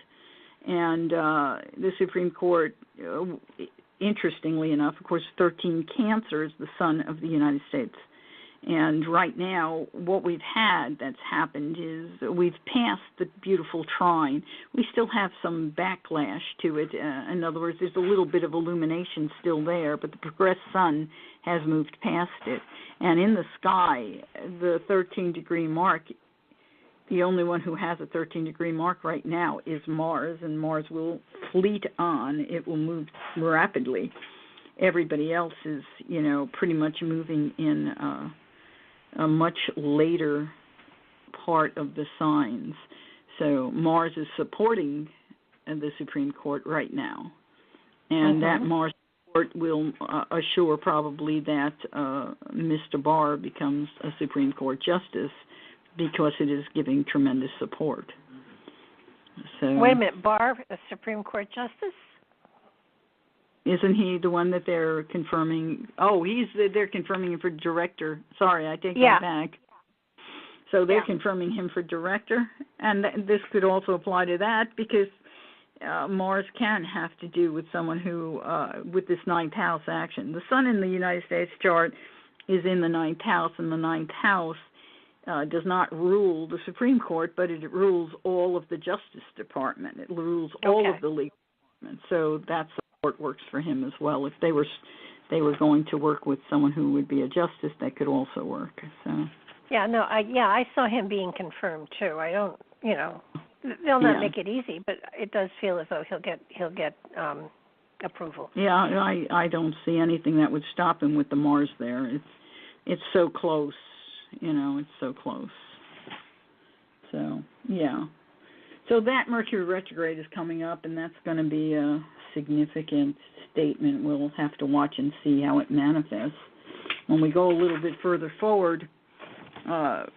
And the Supreme Court, interestingly enough, of course, 13 Cancer is the sun of the United States. And right now, what we've had that's happened is we've passed the beautiful trine. We still have some backlash to it. In other words, there's a little bit of illumination still there, but the progressed sun has moved past it. And in the sky, the 13-degree mark, the only one who has a 13-degree mark right now is Mars, and Mars will fleet on. It will move rapidly. Everybody else is, you know, pretty much moving in a much later part of the signs. So Mars is supporting the Supreme Court right now. And that Mars support will assure probably that Mr. Barr becomes a Supreme Court justice because it is giving tremendous support. So, wait a minute, Barr, a Supreme Court justice? Isn't he the one that they're confirming? Oh, they're confirming him for director. Sorry, I take that back. So they're confirming him for director, and this could also apply to that because Mars can have to do with someone who, with this ninth house action. The sun in the United States chart is in the ninth house, and the ninth house does not rule the Supreme Court, but it rules all of the Justice Department. It rules all of the legal department. So that's works for him as well. If they were going to work with someone who would be a justice, that could also work. So I saw him being confirmed too. I don't, you know, they'll not make it easy, but it does feel as though he'll get approval. Yeah, I don't see anything that would stop him with the Mars there. It's so close, you know, it's so close. So So that Mercury retrograde is coming up, and that's going to be a significant statement. We'll have to watch and see how it manifests. When we go a little bit further forward,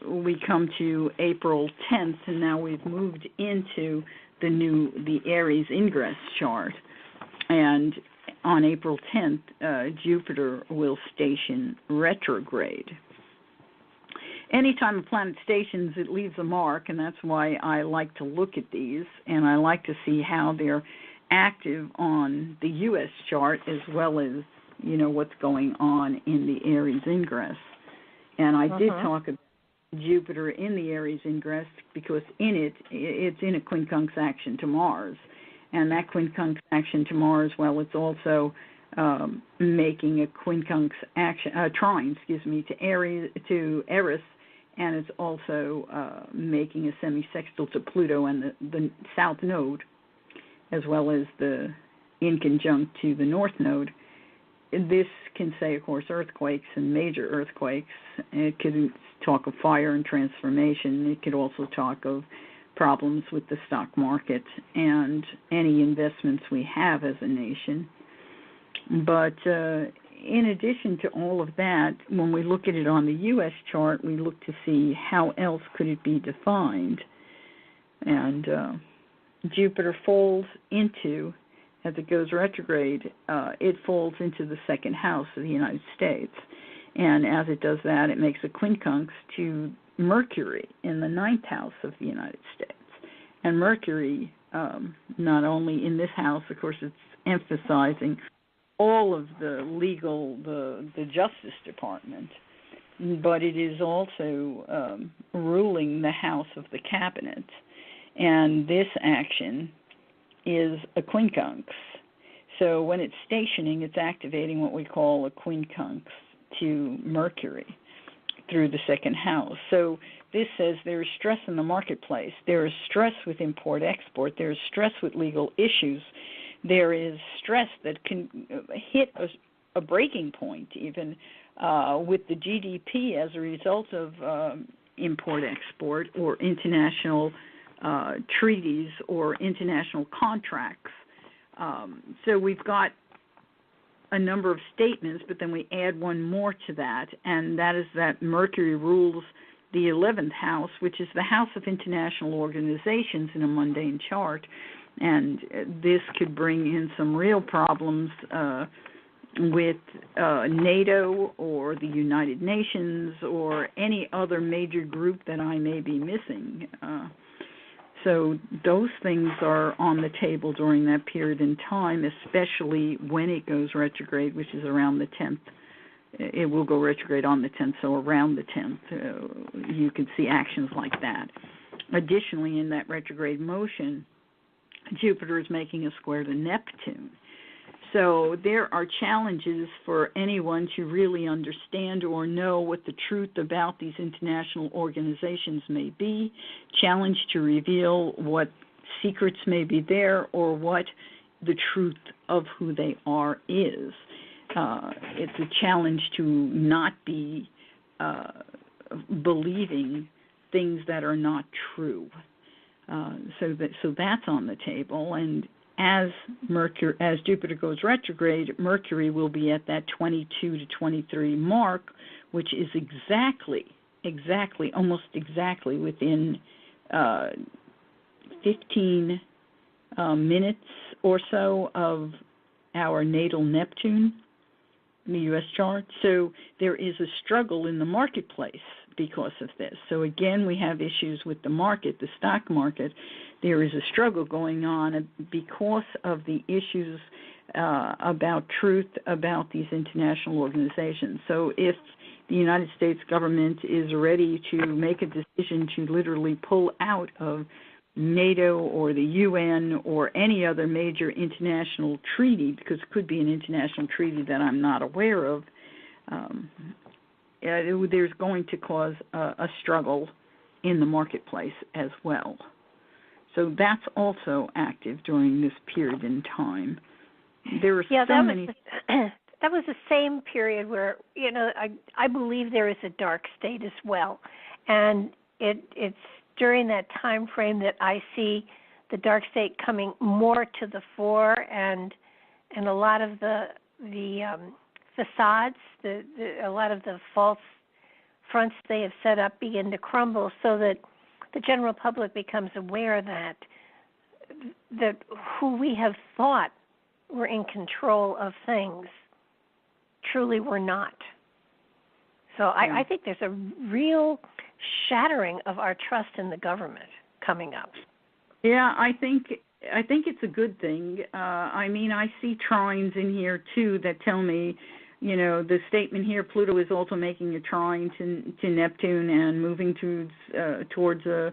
we come to April 10th, and now we've moved into the Aries ingress chart. And on April 10th, Jupiter will station retrograde. Anytime a planet stations, it leaves a mark, and that's why I like to look at these, and I like to see how they're active on the U.S. chart as well as, you know, what's going on in the Aries ingress. And I did talk about Jupiter in the Aries ingress because it's in a quincunx action to Mars. And that quincunx action to Mars, well, it's also making a quincunx action, trine, to Eris, and it's also making a semisextile to Pluto and the south node, as well as the in conjunct to the north node. This can say, of course, earthquakes and major earthquakes. It could talk of fire and transformation. It could also talk of problems with the stock market and any investments we have as a nation. But in addition to all of that, when we look at it on the U.S. chart, we look to see how else could it be defined. And Jupiter falls into, as it goes retrograde, it falls into the second house of the United States. And as it does that, it makes a quincunx to Mercury in the ninth house of the United States. And Mercury, not only in this house, of course, it's emphasizing all of the legal, the Justice Department, but it is also ruling the House of the Cabinet. And this action is a quincunx. So when it's stationing, it's activating what we call a quincunx to Mercury. through the second house. So this says there is stress in the marketplace. There is stress with import-export. There is stress with legal issues. There is stress that can hit a breaking point even with the GDP as a result of import-export or international treaties or international contracts. So we've got a number of statements, but then we add one more to that, and that is that Mercury rules the 11th house, which is the house of international organizations in a mundane chart, and this could bring in some real problems with NATO or the United Nations or any other major group that I may be missing. So those things are on the table during that period in time, especially when it goes retrograde, which is around the 10th. It will go retrograde on the 10th, so around the 10th, you can see actions like that. Additionally, in that retrograde motion, Jupiter is making a square to Neptune. So there are challenges for anyone to really understand or know what the truth about these international organizations may be, challenge to reveal what secrets may be there or what the truth of who they are is. It's a challenge to not be believing things that are not true. So that's on the table, and as Jupiter goes retrograde, Mercury will be at that 22 to 23 mark, which is almost exactly within 15 minutes or so of our natal Neptune in the U.S. chart. So there is a struggle in the marketplace because of this. So again, we have issues with the market, the stock market. There is a struggle going on because of the issues about truth about these international organizations. So if the United States government is ready to make a decision to literally pull out of NATO or the UN or any other major international treaty, because it could be an international treaty that I'm not aware of, there's going to cause a struggle in the marketplace as well. So that's also active during this period in time. There are so many. That was the same period where, I believe there is a dark state as well, and it's during that time frame that I see the dark state coming more to the fore, and a lot of the facades, a lot of the false fronts they have set up begin to crumble, so that the general public becomes aware that who we have thought were in control of things truly were not. So I think there's a real shattering of our trust in the government coming up. Yeah, I think it's a good thing. I see trines in here too that tell me, the statement here, Pluto is also making a trine to Neptune and moving towards the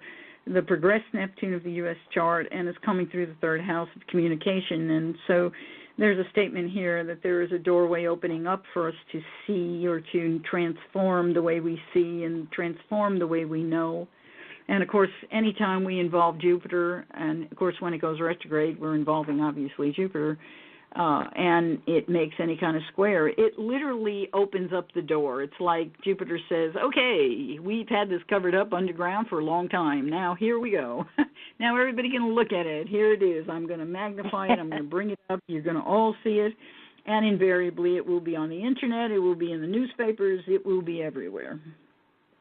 progressed Neptune of the U.S. chart, and is coming through the third house of communication. And so there's a statement here that there is a doorway opening up for us to see or to transform the way we see and transform the way we know. And, of course, anytime we involve Jupiter, and, of course, when it goes retrograde, we're involving, obviously, Jupiter, and it makes any kind of square, it literally opens up the door. It's like Jupiter says, okay, we've had this covered up underground for a long time. Now here we go. Now everybody can look at it. Here it is. I'm going to magnify it. I'm going to bring it up. You're going to all see it. And invariably it will be on the Internet. It will be in the newspapers. It will be everywhere.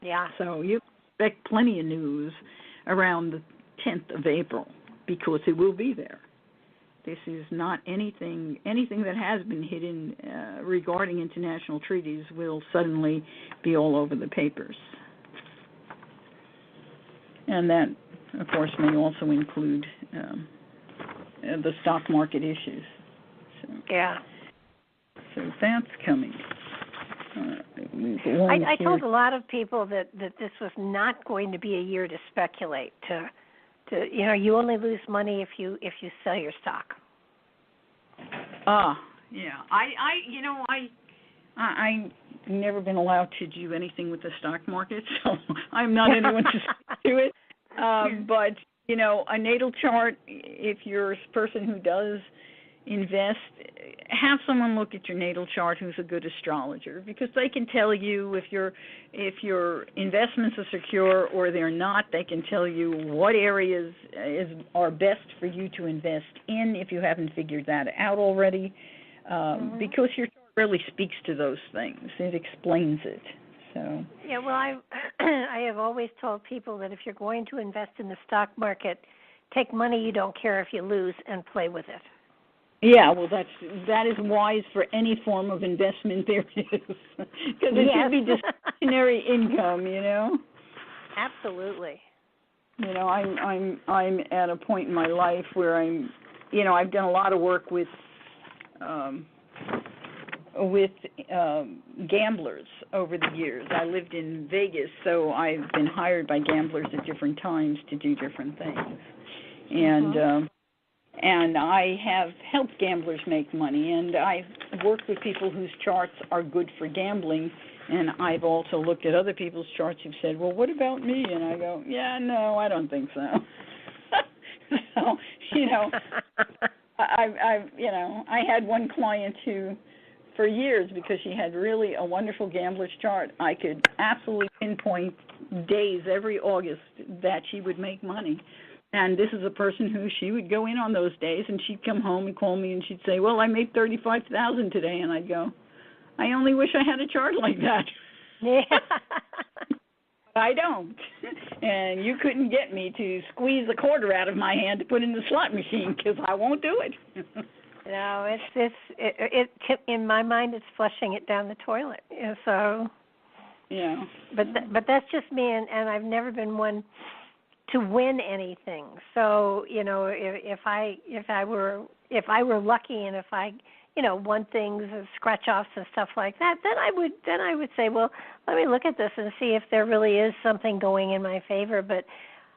Yeah. So you expect plenty of news around the 10th of April because it will be there. This is not anything that has been hidden regarding international treaties will suddenly be all over the papers. And that, of course, may also include the stock market issues. So, yeah. So that's coming. I told a lot of people that this was not going to be a year to speculate. You only lose money if you sell your stock. Yeah. I never been allowed to do anything with the stock market, so I'm not anyone to speak to it. But, you know, a natal chart, if you're a person who does invest, have someone look at your natal chart who's a good astrologer, because they can tell you if your investments are secure or they're not. They can tell you what areas are best for you to invest in if you haven't figured that out already, because your chart really speaks to those things. It explains it. So yeah, well, I have always told people that if you're going to invest in the stock market, take money you don't care if you lose and play with it. Yeah, well, that is wise for any form of investment there is, because it should be discretionary income, you know. Absolutely. You know, I'm at a point in my life where I've done a lot of work with gamblers over the years. I lived in Vegas, so I've been hired by gamblers at different times to do different things, and I have helped gamblers make money, and I've worked with people whose charts are good for gambling, and I've also looked at other people's charts who've said, well, what about me? And I go, yeah, no, I don't think so. So, you know, I had one client who, for years, because she had really a wonderful gambler's chart, I could absolutely pinpoint days every August that she would make money. And this is a person who she would go in on those days, and she'd come home and call me, and she'd say, well, I made $35,000 today. And I'd go, I only wish I had a chart like that. Yeah. I don't. And you couldn't get me to squeeze a quarter out of my hand to put in the slot machine, because I won't do it. No, it in my mind, it's flushing it down the toilet. So. Yeah. But that's just me, and I've never been one to win anything. So, you know, if I were lucky, and if I, you know, won things and scratch offs and stuff like that, then I would say, well, let me look at this and see if there really is something going in my favor. But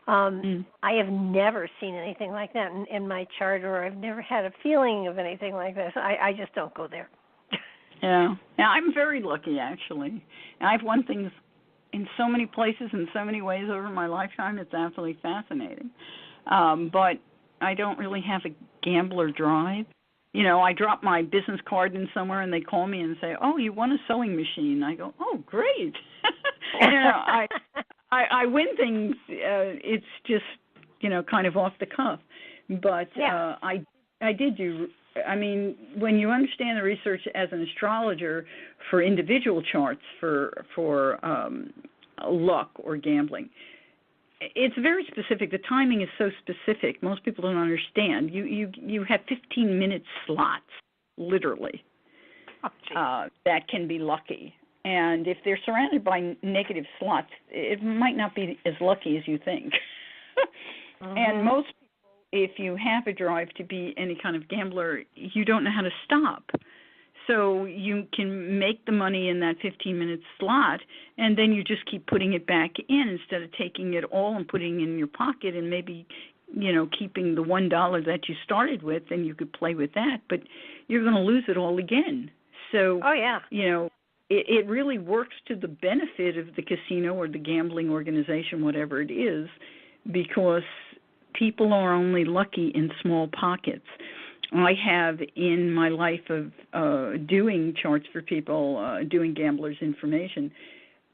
I have never seen anything like that in my chart, or I've never had a feeling of anything like this. I just don't go there. Yeah. Now, I'm very lucky, actually. I've won things in so many places in so many ways over my lifetime. It's absolutely fascinating. But I don't really have a gambler drive. You know, I drop my business card in somewhere and they call me and say, oh, you won a sewing machine. I go, oh, great. You know, I win things. It's just, you know, kind of off the cuff. But I did do, I mean, when you understand the research as an astrologer for individual charts for luck or gambling, it's very specific. The timing is so specific. Most people don't understand. You have 15-minute slots, literally, that can be lucky. And if they're surrounded by negative slots, it might not be as lucky as you think. And most people, if you have a drive to be any kind of gambler, you don't know how to stop. So you can make the money in that 15-minute slot, and then you just keep putting it back in instead of taking it all and putting it in your pocket and maybe, you know, keeping the $1 that you started with, and you could play with that. But you're going to lose it all again. So, you know, it really works to the benefit of the casino or the gambling organization, whatever it is, because people are only lucky in small pockets. I have, in my life of doing charts for people, doing gamblers' information,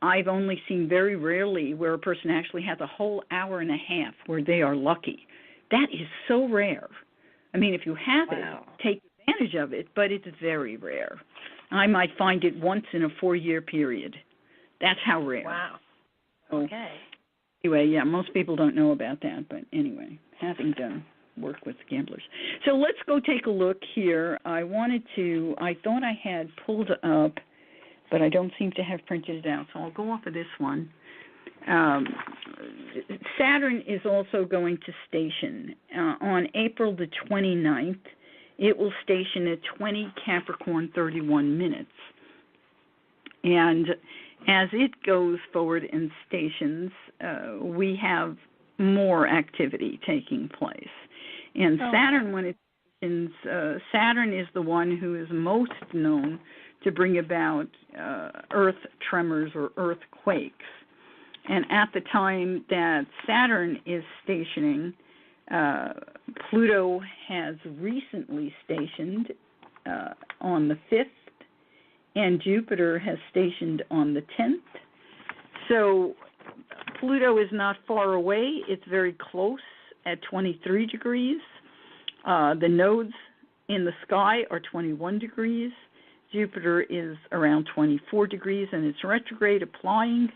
I've only seen very rarely where a person actually has a whole hour and a half where they are lucky. That is so rare. I mean, if you have it, take advantage of it, but it's very rare. I might find it once in a 4-year period. That's how rare. Wow. Okay. Anyway, yeah, most people don't know about that, but anyway, having done work with gamblers. So let's go take a look here. I thought I had pulled up, but I don't seem to have printed it out, so I'll go off of this one. Saturn is also going to station on April the 29th. It will station at 20 Capricorn 31 minutes. And as it goes forward in stations, we have more activity taking place. And Saturn, when it stations, Saturn is the one who is most known to bring about earth tremors or earthquakes. And at the time that Saturn is stationing, Pluto has recently stationed on the 5th, and Jupiter has stationed on the 10th. So Pluto is not far away. It's very close at 23 degrees. The nodes in the sky are 21 degrees. Jupiter is around 24 degrees, and it's retrograde applying.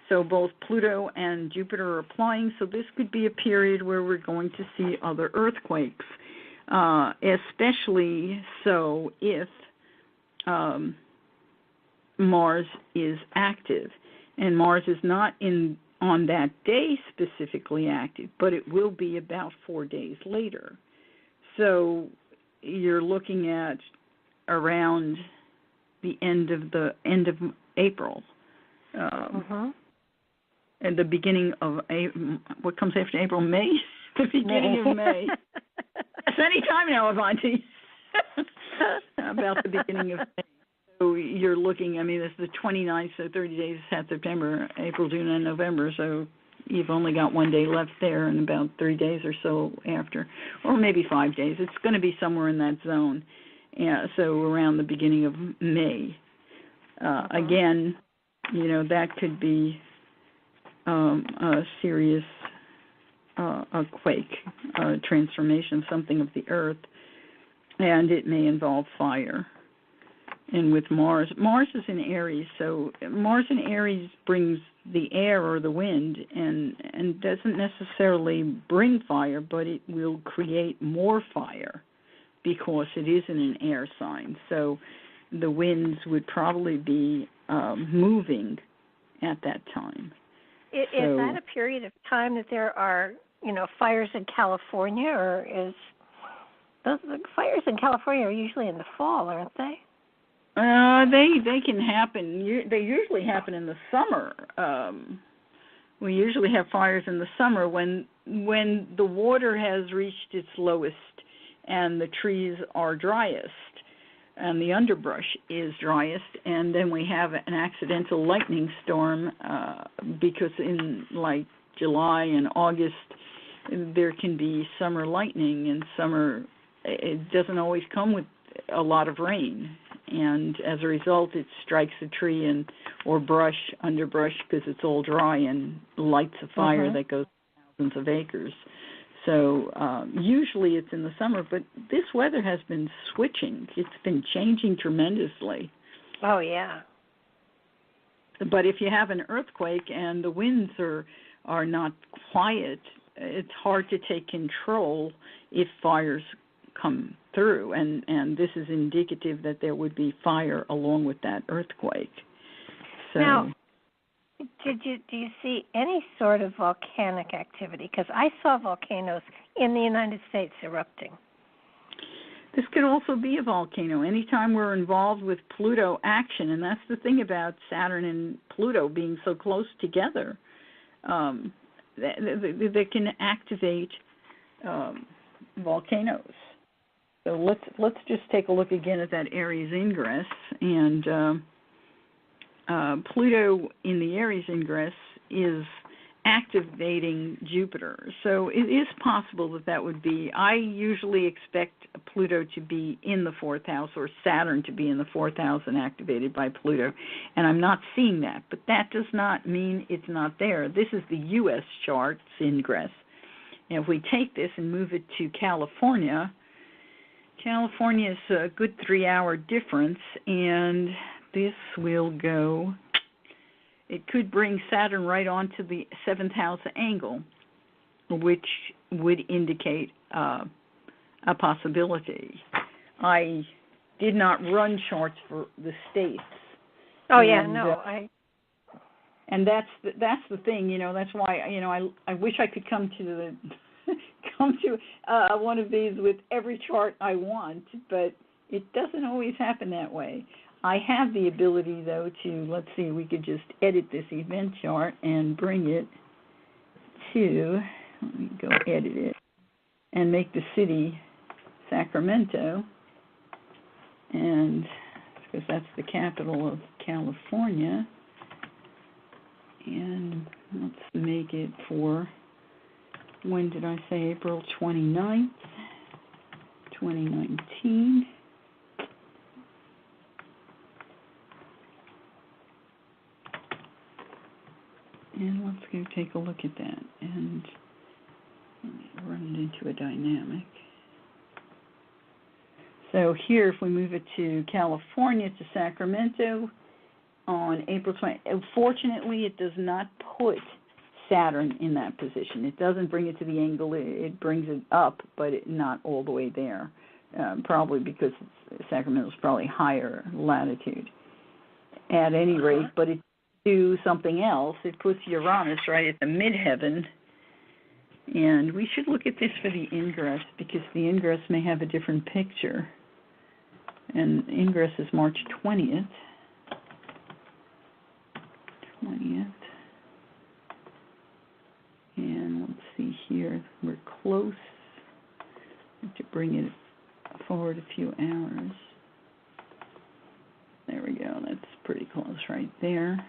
So both Pluto and Jupiter are applying. So this could be a period where we're going to see other earthquakes, especially so if Mars is active. And Mars is not on that day specifically active, but it will be about 4 days later. So you're looking at around the end of April, and the beginning of what comes after April? May. The beginning of May. It's any time now, Avanti. About the beginning of May. So you're looking. I mean, it's the 29th, so 30 days had September, April, June, and November. So you've only got 1 day left there, and about 3 days or so after, or maybe 5 days. It's going to be somewhere in that zone. Yeah, so around the beginning of May. Again, that could be a serious a quake, a transformation, something of the Earth, and it may involve fire. And with Mars is in Aries, so Mars in Aries brings the air or the wind and doesn't necessarily bring fire, but it will create more fire because it is in an air sign. So the winds would probably be moving at that time. Is that a period of time that there are, fires in California, or is the fires in California are usually in the fall, aren't they? They can happen. They usually happen in the summer. We usually have fires in the summer when the water has reached its lowest and the trees are driest and the underbrush is driest, and then we have an accidental lightning storm because in like July and August there can be summer lightning, and summer, it doesn't always come with a lot of rain, and as a result it strikes a tree or underbrush because it's all dry and lights a fire that goes thousands of acres. So usually it's in the summer, but this weather has been switching. It's been changing tremendously. Oh, yeah. But if you have an earthquake and the winds are not quiet, it's hard to take control if fires come through, and this is indicative that there would be fire along with that earthquake. So now, do you see any sort of volcanic activity? Because I saw volcanoes in the United States erupting. This could also be a volcano. Anytime we're involved with Pluto action, and that's the thing about Saturn and Pluto being so close together, they can activate volcanoes. So let's just take a look again at that Aries ingress, and Pluto in the Aries ingress is activating Jupiter. So it is possible that would be, I usually expect Pluto to be in the 4th house or Saturn to be in the 4th house and activated by Pluto, and I'm not seeing that, but that does not mean it's not there. This is the U.S. chart's ingress. And if we take this and move it to California is a good 3-hour difference, and this will go, it could bring Saturn right onto the 7th house angle, which would indicate a possibility. I did not run charts for the states. Oh, yeah, no, and that's the thing, that's why, I wish I could come to one of these with every chart I want, but it doesn't always happen that way. I have the ability, though, to, let's see, we could just edit this event chart and bring it to, let me go edit it, and make the city Sacramento, and because that's the capital of California. And let's make it for, when did I say, April 29th, 2019. And let's go take a look at that and run it into a dynamic. So here, if we move it to California, to Sacramento, on April 20th, fortunately, it does not put Saturn in that position. It doesn't bring it to the angle. It brings it up, but not all the way there, probably because Sacramento is probably higher latitude. At any rate, but it do something else. It puts Uranus right at the midheaven. And we should look at this for the ingress, because the ingress may have a different picture. And ingress is March 20th. And let's see here. We're close. I have to bring it forward a few hours. There we go. That's pretty close right there.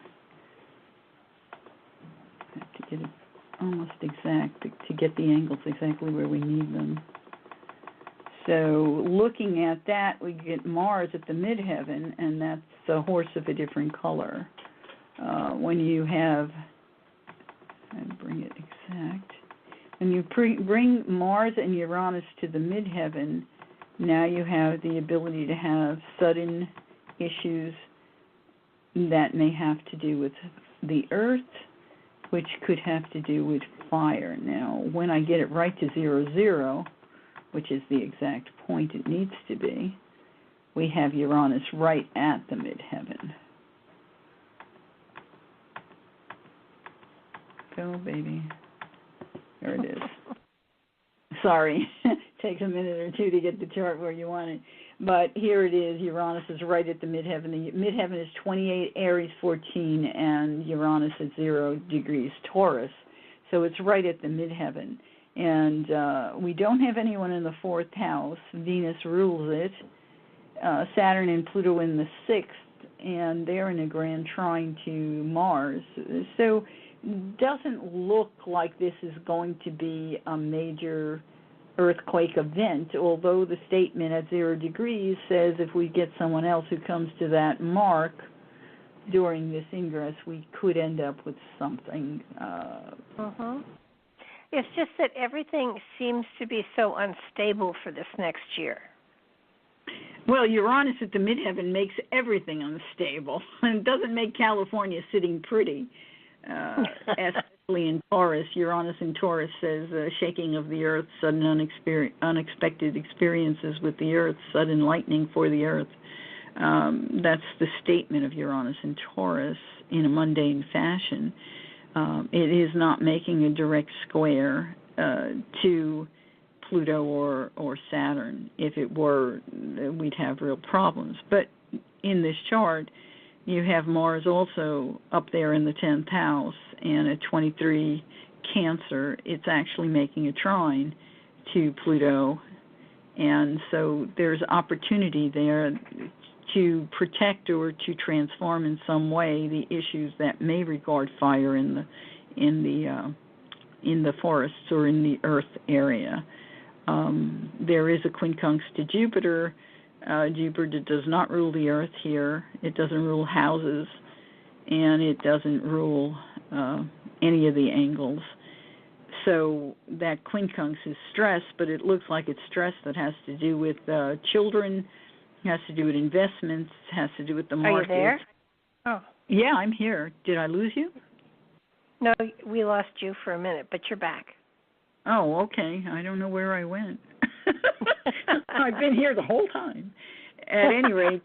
I have to get it almost exact to get the angles exactly where we need them. So looking at that, we get Mars at the midheaven, and that's a horse of a different color. When you have, I'd bring it exact. When you bring Mars and Uranus to the midheaven, now you have the ability to have sudden issues that may have to do with the Earth, which could have to do with fire. Now, when I get it right to 00, which is the exact point it needs to be, we have Uranus right at the midheaven. Go, baby. There it is. Sorry, takes a minute or two to get the chart where you want it. But here it is. Uranus is right at the midheaven. The midheaven is 28 Aries 14 and Uranus at 0 degrees Taurus. So it's right at the midheaven. And we don't have anyone in the fourth house. Venus rules it. Saturn and Pluto in the sixth, and they're in a grand trine to Mars. So doesn't look like this is going to be a major earthquake event, although the statement at 0 degrees says if we get someone else who comes to that mark during this ingress, we could end up with something. It's just that everything seems to be so unstable for this next year. Well, Uranus at the midheaven makes everything unstable, and it doesn't make California sitting pretty. Especially in Taurus, Uranus in Taurus says shaking of the earth, sudden unexpected experiences with the earth, sudden lightning for the earth. That's the statement of Uranus in Taurus in a mundane fashion. It is not making a direct square to Pluto or Saturn. If it were, we'd have real problems. But in this chart, you have Mars also up there in the 10th house, and at 23 Cancer, it's actually making a trine to Pluto. And so there's opportunity there to protect or to transform in some way the issues that may regard fire in the forests or in the Earth area. There is a quincunx to Jupiter. Jupiter does not rule the Earth here. It doesn't rule houses, and it doesn't rule any of the angles. So that quincunx is stress, but it looks like it's stress that has to do with children, has to do with investments, has to do with the market. Are you there? Oh. Yeah, I'm here. Did I lose you? No, we lost you for a minute, but you're back. Oh, okay. I don't know where I went. I've been here the whole time. At any rate,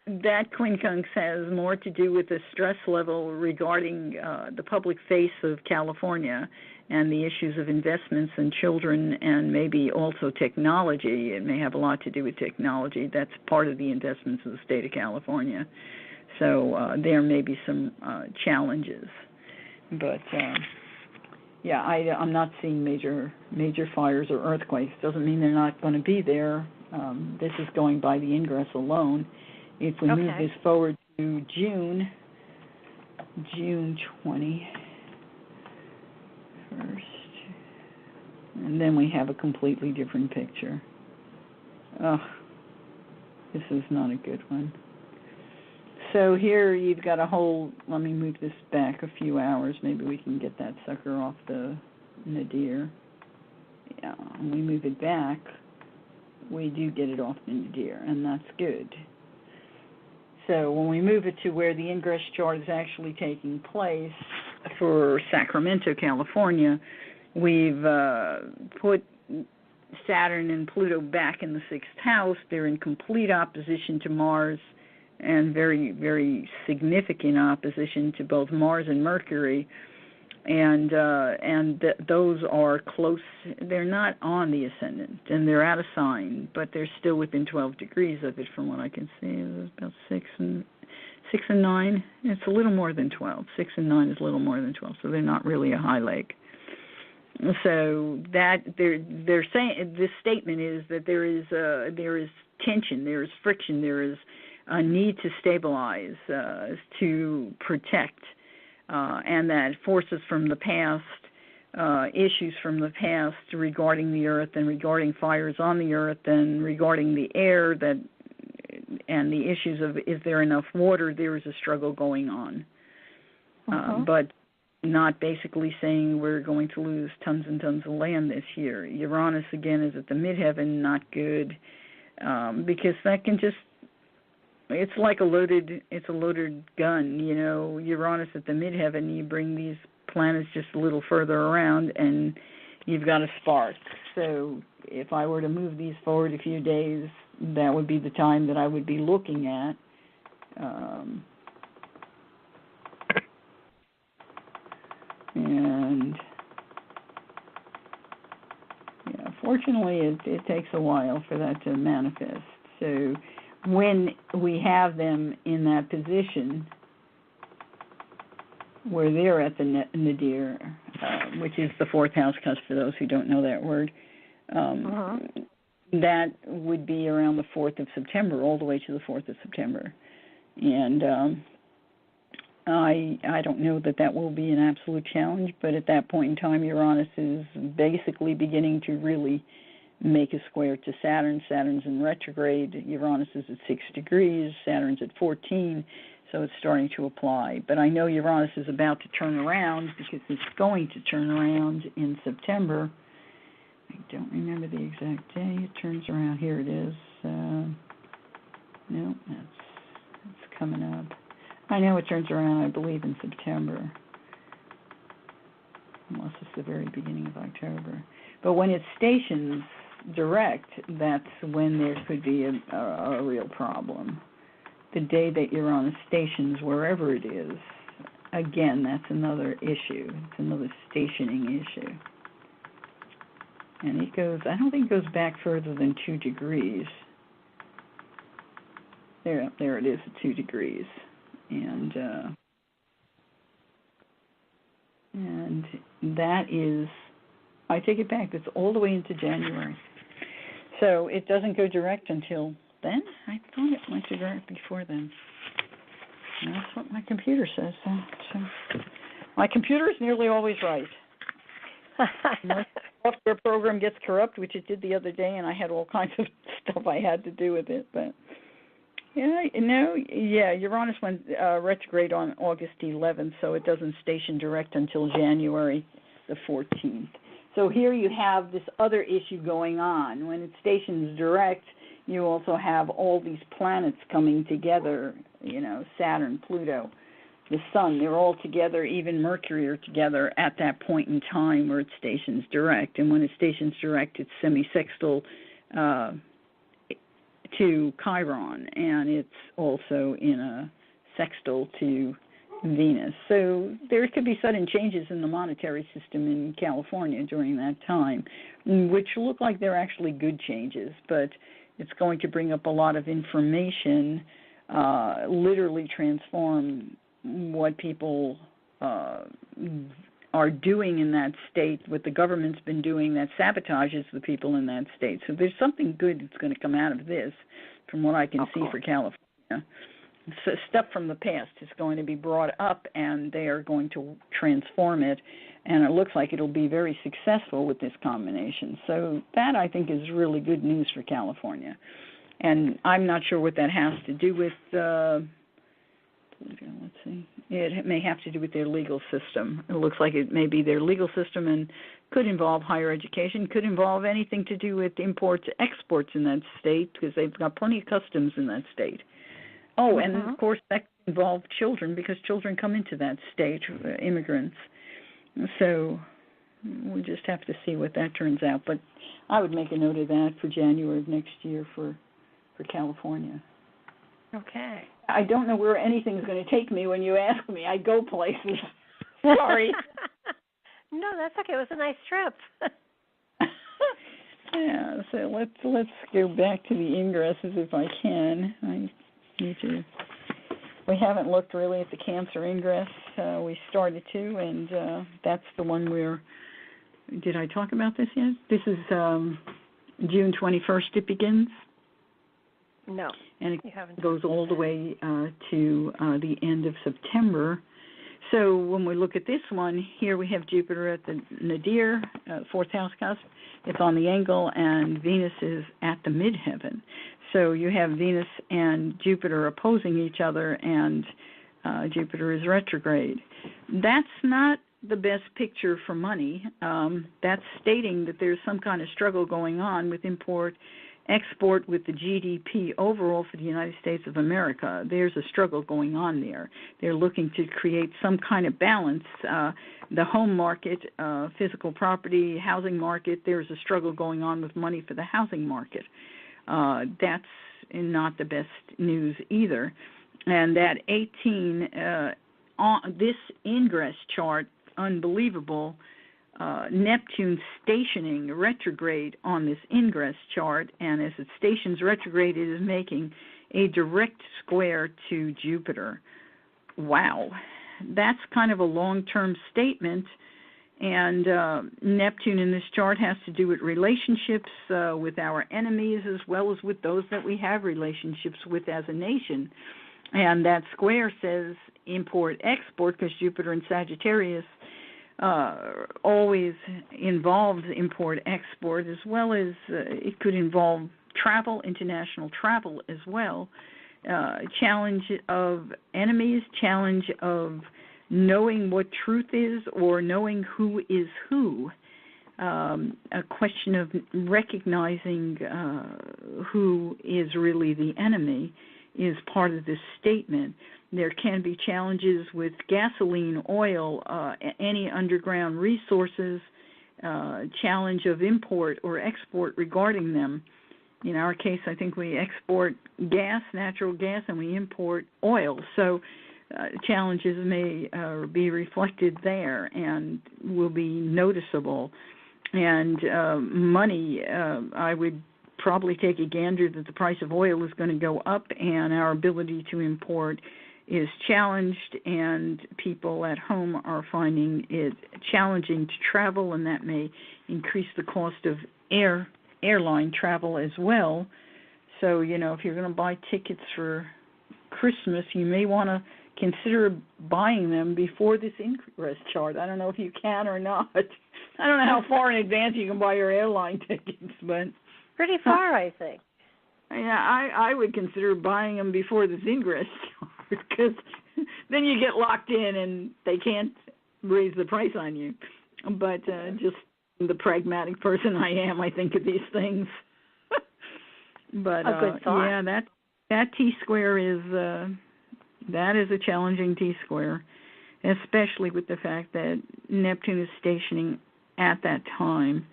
that quincunx has more to do with the stress level regarding the public face of California and the issues of investments and children and maybe also technology. It may have a lot to do with technology. That's part of the investments of the state of California. So there may be some challenges. But yeah, I'm not seeing major fires or earthquakes. Doesn't mean they're not going to be there. This is going by the ingress alone. If we move this forward to June 21st, and then we have a completely different picture. Oh, this is not a good one. So here you've got a whole, let me move this back a few hours. Maybe we can get that sucker off the nadir. Yeah, when we move it back, we do get it off the nadir, and that's good. So when we move it to where the ingress chart is actually taking place for Sacramento, California, we've put Saturn and Pluto back in the 6th house. They're in complete opposition to Mars and very, very significant opposition to both Mars and Mercury. And those are close. They're not on the ascendant, and they're out of sign, but they're still within 12 degrees of it, from what I can see. It's about 6 and 9. It's a little more than 12. 6 and 9 is a little more than 12, so they're not really a high leg. So that they're saying, this statement is that there is tension, there is friction, there is a need to stabilize, to protect. And that forces from the past, issues from the past regarding the Earth and regarding fires on the Earth and regarding the air, and the issues of is there enough water, there is a struggle going on. But not basically saying we're going to lose tons and tons of land this year. Uranus, again, is at the midheaven, not good, because that can just, it's like a loaded gun, you know. Uranus at the midheaven, you bring these planets just a little further around, and you've got a spark. So if I were to move these forward a few days, that would be the time that I would be looking at. And yeah, fortunately, it takes a while for that to manifest. So when we have them in that position where they're at the nadir, which is the 4th house, because for those who don't know that word, that would be around the 4th of September, all the way to the 4th of September. And I don't know that will be an absolute challenge, but at that point in time, Uranus is basically beginning to really make a square to Saturn. Saturn's in retrograde. Uranus is at 6 degrees. Saturn's at 14, so it's starting to apply. But I know Uranus is about to turn around, because it's going to turn around in September. I don't remember the exact day it turns around. Here it is. No, it's coming up. I know it turns around, I believe, in September, unless it's the very beginning of October. But when it stations direct, that's when there could be a real problem. The day that Uranus stations wherever it is, again, that's another issue. It's another stationing issue. And it goes, I don't think it goes back further than 2 degrees. There it is at 2 degrees. And that is, I take it back, that's all the way into January. So it doesn't go direct until then? I thought it went direct before then. And that's what my computer says. So my computer is nearly always right. My software program gets corrupt, which it did the other day, and I had all kinds of stuff I had to do with it. But Uranus went retrograde on August 11th, so it doesn't station direct until January the 14th. So here you have this other issue going on. When it stations direct, you also have all these planets coming together, Saturn, Pluto, the Sun, they're all together, even Mercury are together at that point in time where it stations direct. And when it stations direct, it's semi-sextile to Chiron, and it's also in a sextile to Venus. So there could be sudden changes in the monetary system in California during that time, which look like they're actually good changes, but it's going to bring up a lot of information, literally transform what people are doing in that state, what the government's been doing that sabotages the people in that state. So there's something good that's going to come out of this, from what I can see for California. So stuff from the past is going to be brought up, and they are going to transform it, and it looks like it'll be very successful with this combination. So that, I think, is really good news for California. And I'm not sure what that has to do with, let's see, it may have to do with their legal system. It looks like it may be their legal system and could involve higher education, could involve anything to do with imports, exports in that state, because they've got plenty of customs in that state. Oh, and of course that involves children, because children come into that state, immigrants. So we just have to see what that turns out. But I would make a note of that for January of next year for California. Okay. I don't know where anything's going to take me when you ask me. I go places. Sorry. No, that's okay. It was a nice trip. Yeah, so let's go back to the ingresses if I can. I need to. We haven't looked really at the cancer ingress. We started to, and that's the one where. Did I talk about this yet? This is June 21st. It begins. No, and it goes all the way to the end of September. So when we look at this one, here we have Jupiter at the nadir, fourth house cusp. It's on the angle, and Venus is at the midheaven. So you have Venus and Jupiter opposing each other, and Jupiter is retrograde. That's not the best picture for money. That's stating that there's some kind of struggle going on with export with the GDP overall for the United States of America. There's a struggle going on there. They're looking to create some kind of balance. The home market, physical property, housing market, there's a struggle going on with money for the housing market. That's not the best news either. And that 18, on this ingress chart, unbelievable, Neptune stationing retrograde on this ingress chart, and as it stations retrograde, it is making a direct square to Jupiter. Wow. That's kind of a long-term statement, and Neptune in this chart has to do with relationships with our enemies as well as with those that we have relationships with as a nation. And that square says import-export, because Jupiter in Sagittarius always involves import-export, as well as it could involve travel, international travel as well. Challenge of enemies, challenge of knowing what truth is or knowing who is who. A question of recognizing who is really the enemy is part of this statement. There can be challenges with gasoline, oil, any underground resources, challenge of import or export regarding them. In our case, I think we export gas, natural gas, and we import oil. So challenges may be reflected there and will be noticeable. And money, I would probably take a gander that the price of oil is going to go up, and our ability to import is challenged, and people at home are finding it challenging to travel, and that may increase the cost of airline travel as well. So, if you're going to buy tickets for Christmas, you may want to consider buying them before this ingress chart. I don't know if you can or not. I don't know how far in advance you can buy your airline tickets, but pretty far, I think. Yeah, I would consider buying them before this ingress chart, because then you get locked in and they can't raise the price on you. But just the pragmatic person I am, I think of these things. But a good thought. Yeah, that T-square is that is a challenging T-square, especially with the fact that Neptune is stationing at that time.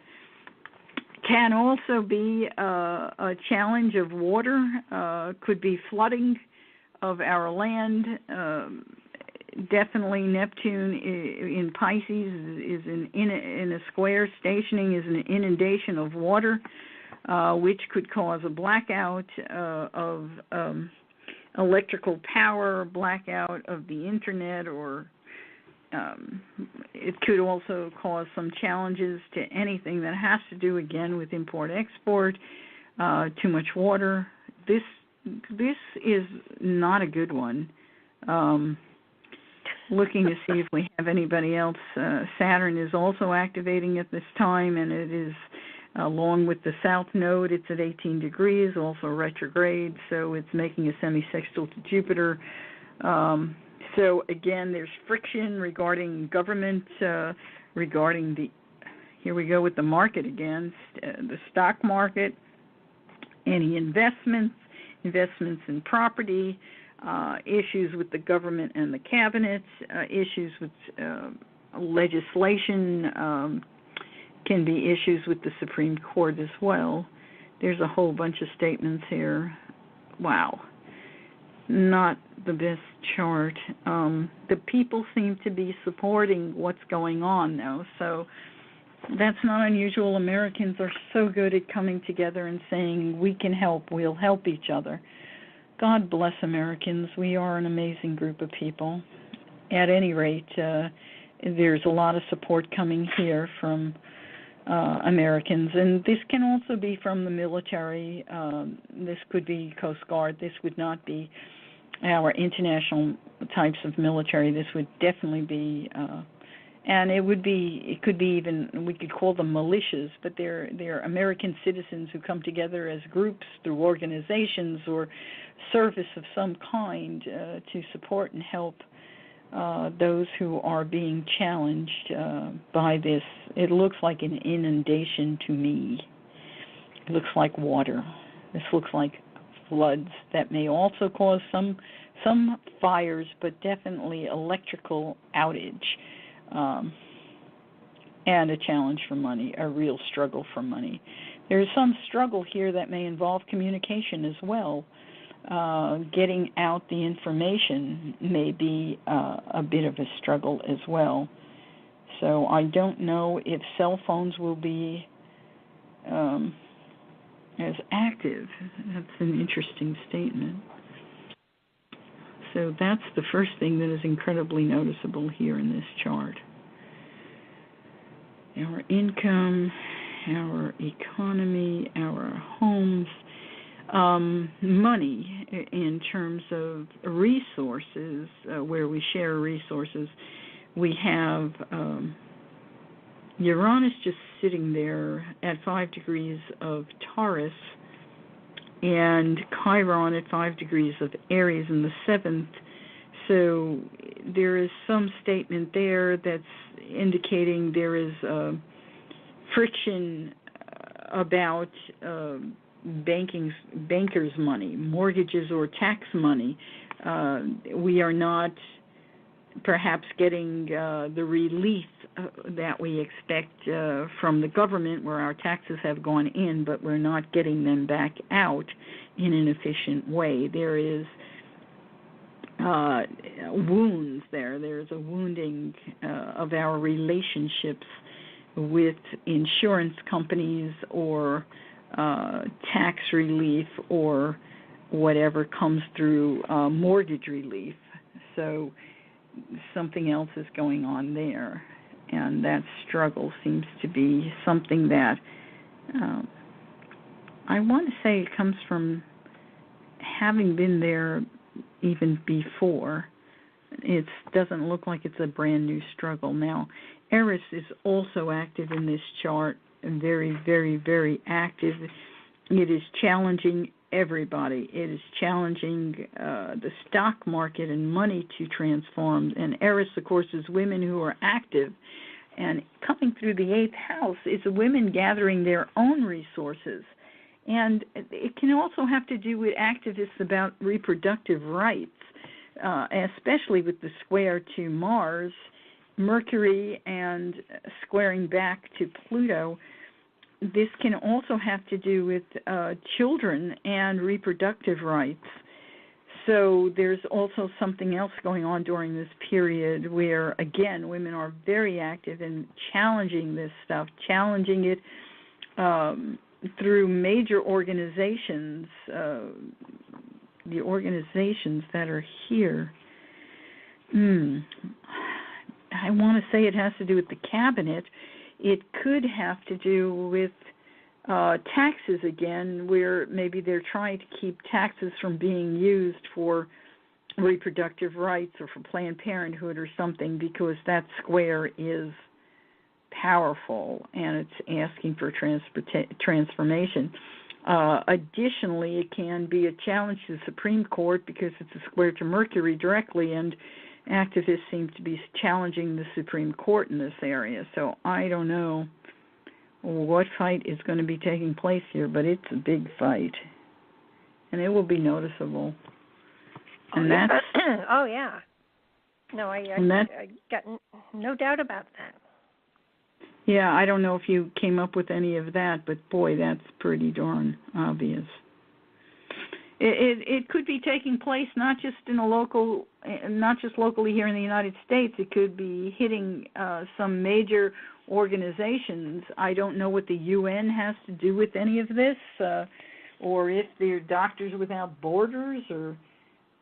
Can also be a challenge of water, could be flooding of our land. Definitely Neptune in Pisces is in a square stationing is an inundation of water, which could cause a blackout of electrical power, blackout of the internet, or it could also cause some challenges to anything that has to do, again, with import-export, too much water. This this is not a good one. Looking to see if we have anybody else. Saturn is also activating at this time, and it is, along with the South Node, it's at 18 degrees, also retrograde, so it's making a semi-sextile to Jupiter. So again, there's friction regarding government, regarding the, here we go with the market again, the stock market, any investments in property, issues with the government and the cabinet, issues with legislation, can be issues with the Supreme Court as well. There's a whole bunch of statements here. Wow. Not the best chart. The people seem to be supporting what's going on, though, so that's not unusual. Americans are so good at coming together and saying, we can help, we'll help each other. God bless Americans. We are an amazing group of people. At any rate, there's a lot of support coming here from Americans, and this can also be from the military. This could be Coast Guard. This would not be our international types of military. This would definitely be, and it could be even, we could call them militias, but they're American citizens who come together as groups through organizations or service of some kind to support and help those who are being challenged by this. It looks like an inundation to me. It looks like water. This looks like floods that may also cause some fires, but definitely electrical outage, and a challenge for money, a real struggle for money. There is some struggle here that may involve communication as well. Getting out the information may be a bit of a struggle as well. So I don't know if cell phones will be as active. That's an interesting statement. So that's the first thing that is incredibly noticeable here in this chart. Our income, our economy, our homes, money in terms of resources, where we share resources. We have Uranus just sitting there at 5 degrees of Taurus, and Chiron at 5 degrees of Aries in the 7th. So there is some statement there that's indicating there is friction about bankers' money, mortgages or tax money. We are not perhaps getting the relief that we expect from the government, where our taxes have gone in, but we're not getting them back out in an efficient way. There is wounds there. There's a wounding of our relationships with insurance companies or tax relief or whatever comes through mortgage relief. So something else is going on there, and that struggle seems to be something that I want to say it comes from having been there even before. It doesn't look like it's a brand new struggle. Now, Eris is also active in this chart, very, very, very active. It is challenging everybody. It is challenging the stock market and money to transform. And Eris, of course, is women who are active. And coming through the 8th house is women gathering their own resources. And it can also have to do with activists about reproductive rights, especially with the square to Mars, Mercury, and squaring back to Pluto. This can also have to do with children and reproductive rights. So there's also something else going on during this period where, again, women are very active in challenging this stuff, challenging it through major organizations, the organizations that are here. I want to say it has to do with the cabinet. It could have to do with taxes again, where maybe they're trying to keep taxes from being used for reproductive rights or for Planned Parenthood or something, because that square is powerful and it's asking for transformation. Additionally, it can be a challenge to the Supreme Court because it's a square to Mercury directly, and activists seem to be challenging the Supreme Court in this area. So I don't know what fight is going to be taking place here, but it's a big fight, and it will be noticeable. And that's oh yeah, no, I got no doubt about that. Yeah, I don't know if you came up with any of that, but boy, that's pretty darn obvious. It could be taking place not just locally here in the United States. It could be hitting some major organizations. I don't know what the UN has to do with any of this, or if they're Doctors Without Borders, or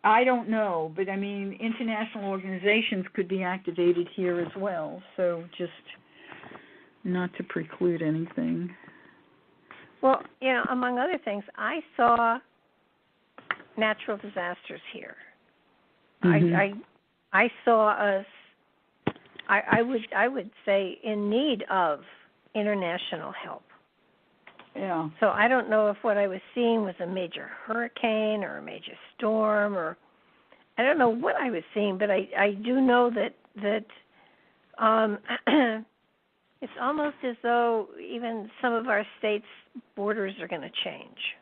I don't know. But I mean, international organizations could be activated here as well. So just not to preclude anything. Well, among other things, I saw natural disasters here. Mm-hmm. I saw us. I would say in need of international help. Yeah. So I don't know if what I was seeing was a major hurricane or a major storm, or I don't know what I was seeing, but I do know that it's almost as though even some of our states' borders are going to change.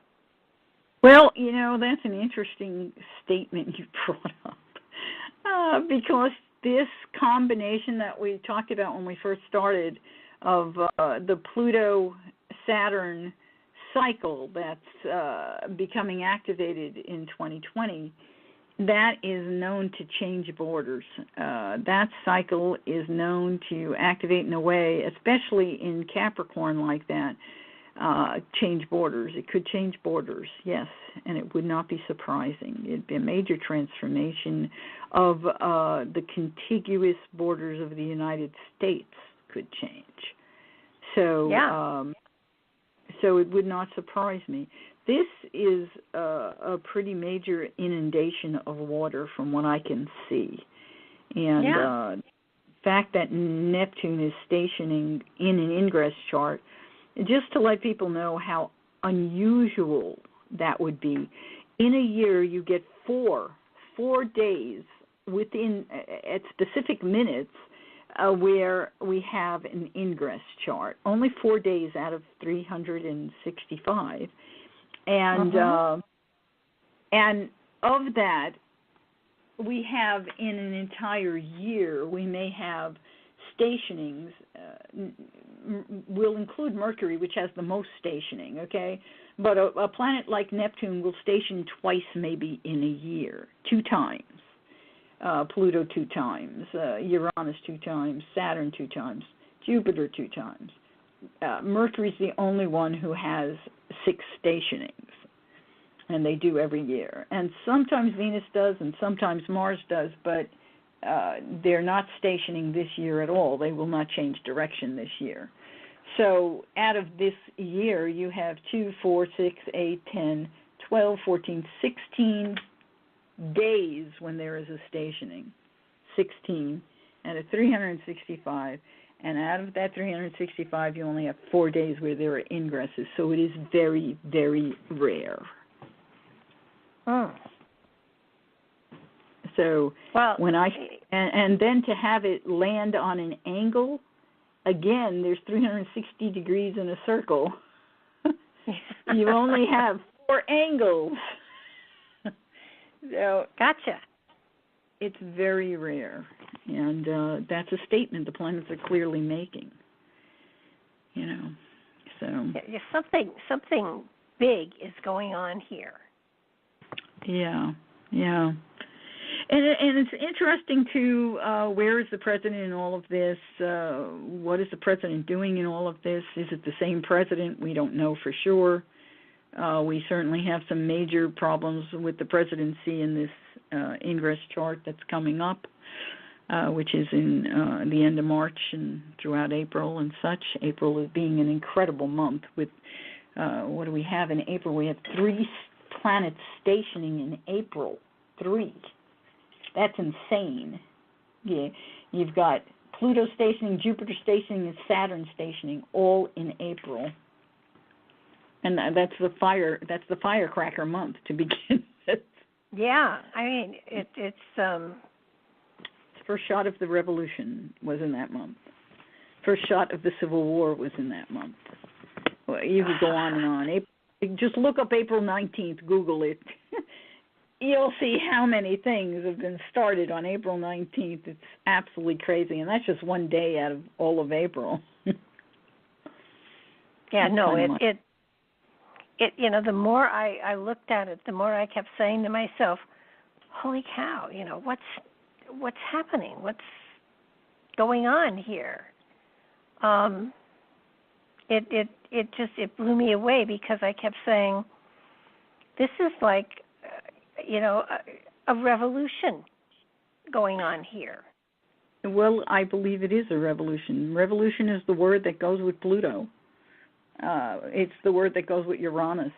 Well, that's an interesting statement you brought up, because this combination that we talked about when we first started of the Pluto-Saturn cycle that's becoming activated in 2020, that is known to change borders. That cycle is known to activate in a way, especially in Capricorn like that, change borders. It could change borders, yes, and it would not be surprising. It'd be a major transformation of the contiguous borders of the United States could change. So, yeah. So it would not surprise me. This is a pretty major inundation of water from what I can see. And the fact that Neptune is stationing in an ingress chart, just to let people know how unusual that would be. In a year, you get four days within at specific minutes where we have an ingress chart. Only 4 days out of 365. And and of that, we have in an entire year, we may have stationings. Will include Mercury, which has the most stationing, okay? But a planet like Neptune will station twice maybe in a year, 2 times. Pluto 2 times, Uranus 2 times, Saturn 2 times, Jupiter 2 times. Mercury's the only one who has 6 stationings, and they do every year. And sometimes Venus does, and sometimes Mars does, but they're not stationing this year at all. They will not change direction this year. So out of this year, you have 2, 4, 6, 8, 10, 12, 14, 16 days when there is a stationing. 16 out of 365. And out of that 365, you only have 4 days where there are ingresses. So it is very, very rare. Oh. So when and then to have it land on an angle, again, there's 360 degrees in a circle. You only have 4 angles. So gotcha. It's very rare, and that's a statement the planets are clearly making. So something big is going on here. Yeah. And it's interesting, too, where is the president in all of this? What is the president doing in all of this? Is it the same president? We don't know for sure. We certainly have some major problems with the presidency in this ingress chart that's coming up. which is in the end of March and throughout April and such. April is being an incredible month with, what do we have in April? We have 3 planets stationing in April. 3. That's insane. Yeah, you've got Pluto stationing, Jupiter stationing, and Saturn stationing all in April. And that's the firecracker month to begin with. Yeah, I mean it's First shot of the revolution was in that month. First shot of the Civil War was in that month. Well, you could go on and on. Just look up April 19th, Google it. You'll see how many things have been started on April 19th. It's absolutely crazy, and that's just one day out of all of April. Yeah, no, it you know, the more I looked at it, the more I kept saying to myself, holy cow, you know, what's happening? What's going on here? It blew me away because I kept saying, this is like, you know, a revolution going on here. Well, I believe it is a revolution. Revolution is the word that goes with Pluto. It's the word that goes with Uranus.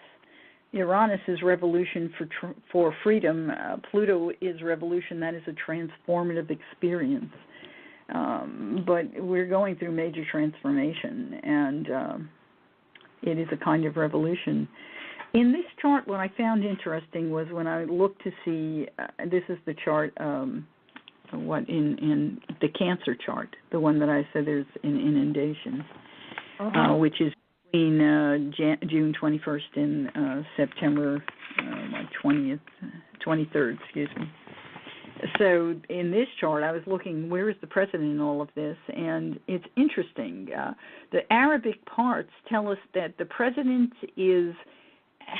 Uranus is revolution for freedom. Pluto is revolution. That is a transformative experience. But we're going through major transformation, and it is a kind of revolution. In this chart, what I found interesting was when I looked to see, this is the chart, in the Cancer chart, the one that I said there's an inundation, which is between June 21st and September 23rd, excuse me. So in this chart, I was looking, where is the president in all of this? And it's interesting. The Arabic parts tell us that the president is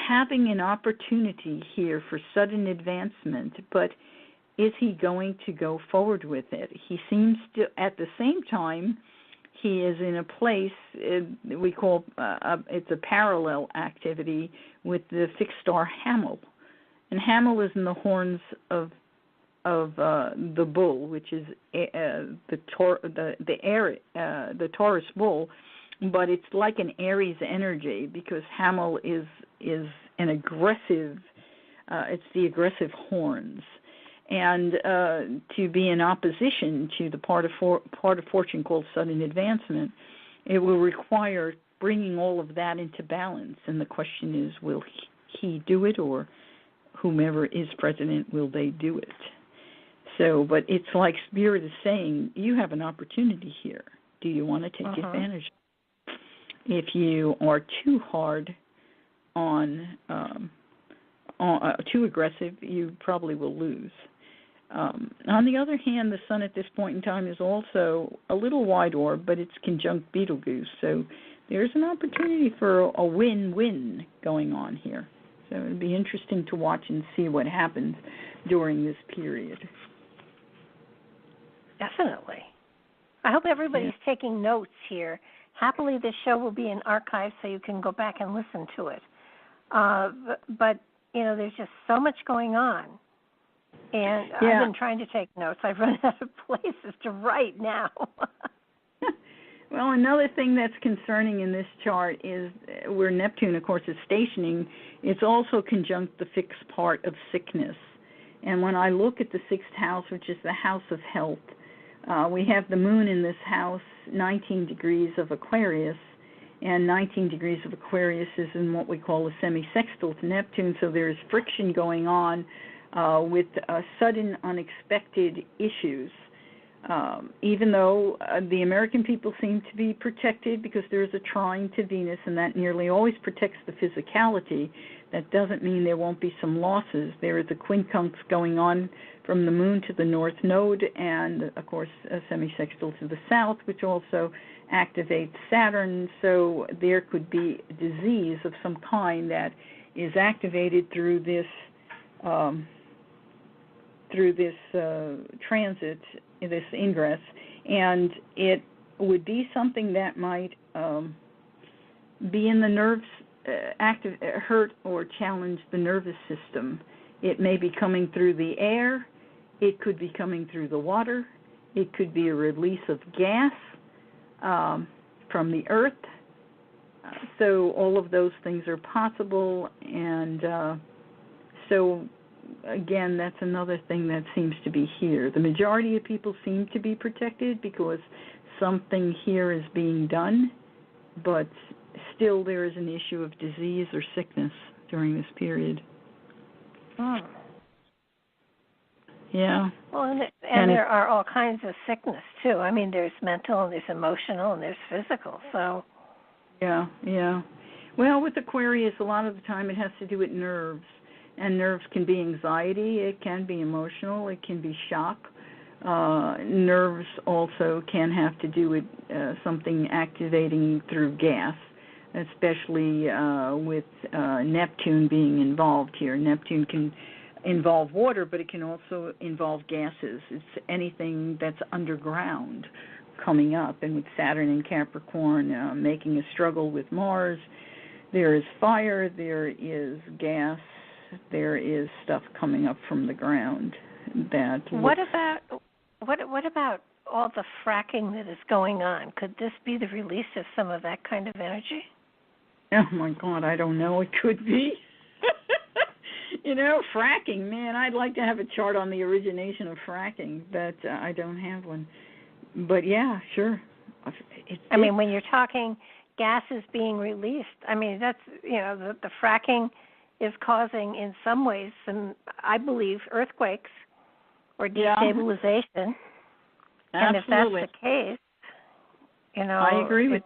having an opportunity here for sudden advancement, but is he going to go forward with it? He seems to, at the same time, he is in a place we call, it's a parallel activity with the fixed star Hamel. And Hamel is in the horns of the bull, which is the Taurus bull, but it's like an Aries energy because Hamel is an aggressive. It's the aggressive horns, and to be in opposition to the part of fortune called sudden advancement, it will require bringing all of that into balance. And the question is, will he do it, or whomever is president, will they do it? So, but it's like Spirit is saying, you have an opportunity here. Do you want to take advantage? If you are too hard too aggressive, you probably will lose. On the other hand, the sun at this point in time is also a little wide orb, but it's conjunct Betelgeuse. So there's an opportunity for a win-win going on here. So it'll be interesting to watch and see what happens during this period. Definitely. I hope everybody's taking notes here. Happily, this show will be in archive, so you can go back and listen to it. But you know, there's just so much going on. And I've been trying to take notes. I've run out of places to write now. Well, another thing that's concerning in this chart is where Neptune, of course, is stationing, it's also conjunct the fixed part of sickness. And when I look at the 6th house, which is the house of health, we have the moon in this house, 19 degrees of Aquarius, and 19 degrees of Aquarius is in what we call a semi-sextile to Neptune, so there's friction going on with sudden, unexpected issues. Even though the American people seem to be protected because there's a trine to Venus, and that nearly always protects the physicality, that doesn't mean there won't be some losses. There is a quincunx going on from the moon to the north node, and, of course, a semi-sextile to the south, which also activates Saturn. So there could be a disease of some kind that is activated through this transit, this ingress, and it would be something that might be in the nerves, hurt or challenge the nervous system. It may be coming through the air, it could be coming through the water, It could be a release of gas from the earth. So all of those things are possible, and so again, that's another thing that seems to be here. The majority of people seem to be protected because something here is being done, but still there is an issue of disease or sickness during this period. Yeah. Well, and there are all kinds of sickness, too. I mean, there's mental, and there's emotional, and there's physical, so... Yeah. Well, with Aquarius, a lot of the time it has to do with nerves. And nerves can be anxiety, it can be emotional, it can be shock. Nerves also can have to do with something activating through gas, especially with Neptune being involved here. Neptune can involve water, but it can also involve gases. It's anything that's underground coming up. And with Saturn in Capricorn making a struggle with Mars, there is fire, there is gas, there is stuff coming up from the ground. What about all the fracking that is going on? Could this be the release of some of that kind of energy? Oh my God, I don't know. It could be. Fracking, man, I'd like to have a chart on the origination of fracking, but I don't have one. But yeah, sure. I mean, when you're talking gases being released, I mean, that's, the fracking is causing, in some ways, some, I believe, earthquakes or destabilization. Yeah. And if Absolutely. that's the case, I agree with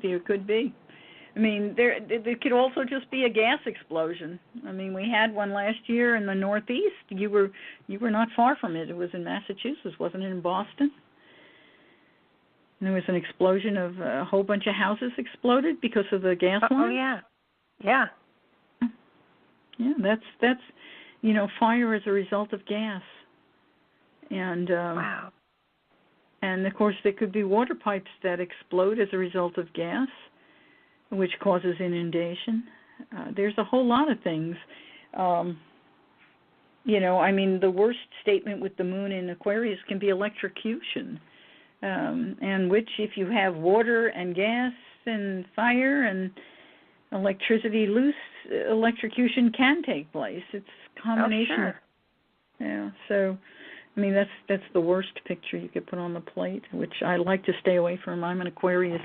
you. It could be. I mean, there could also just be a gas explosion. I mean, we had one last year in the Northeast. You were not far from it. It was in Massachusetts, wasn't it, in Boston? And there was an explosion of a whole bunch of houses exploded because of the gas line. Oh yeah. Yeah, that's fire as a result of gas, and wow. And of course there could be water pipes that explode as a result of gas, which causes inundation. There's a whole lot of things. I mean, the worst statement with the moon in Aquarius can be electrocution, and which, if you have water and gas and fire and electricity loose, electrocution can take place. It's a combination. Oh, sure. Yeah, so I mean that's the worst picture you could put on the plate, which I like to stay away from. I'm an Aquarius.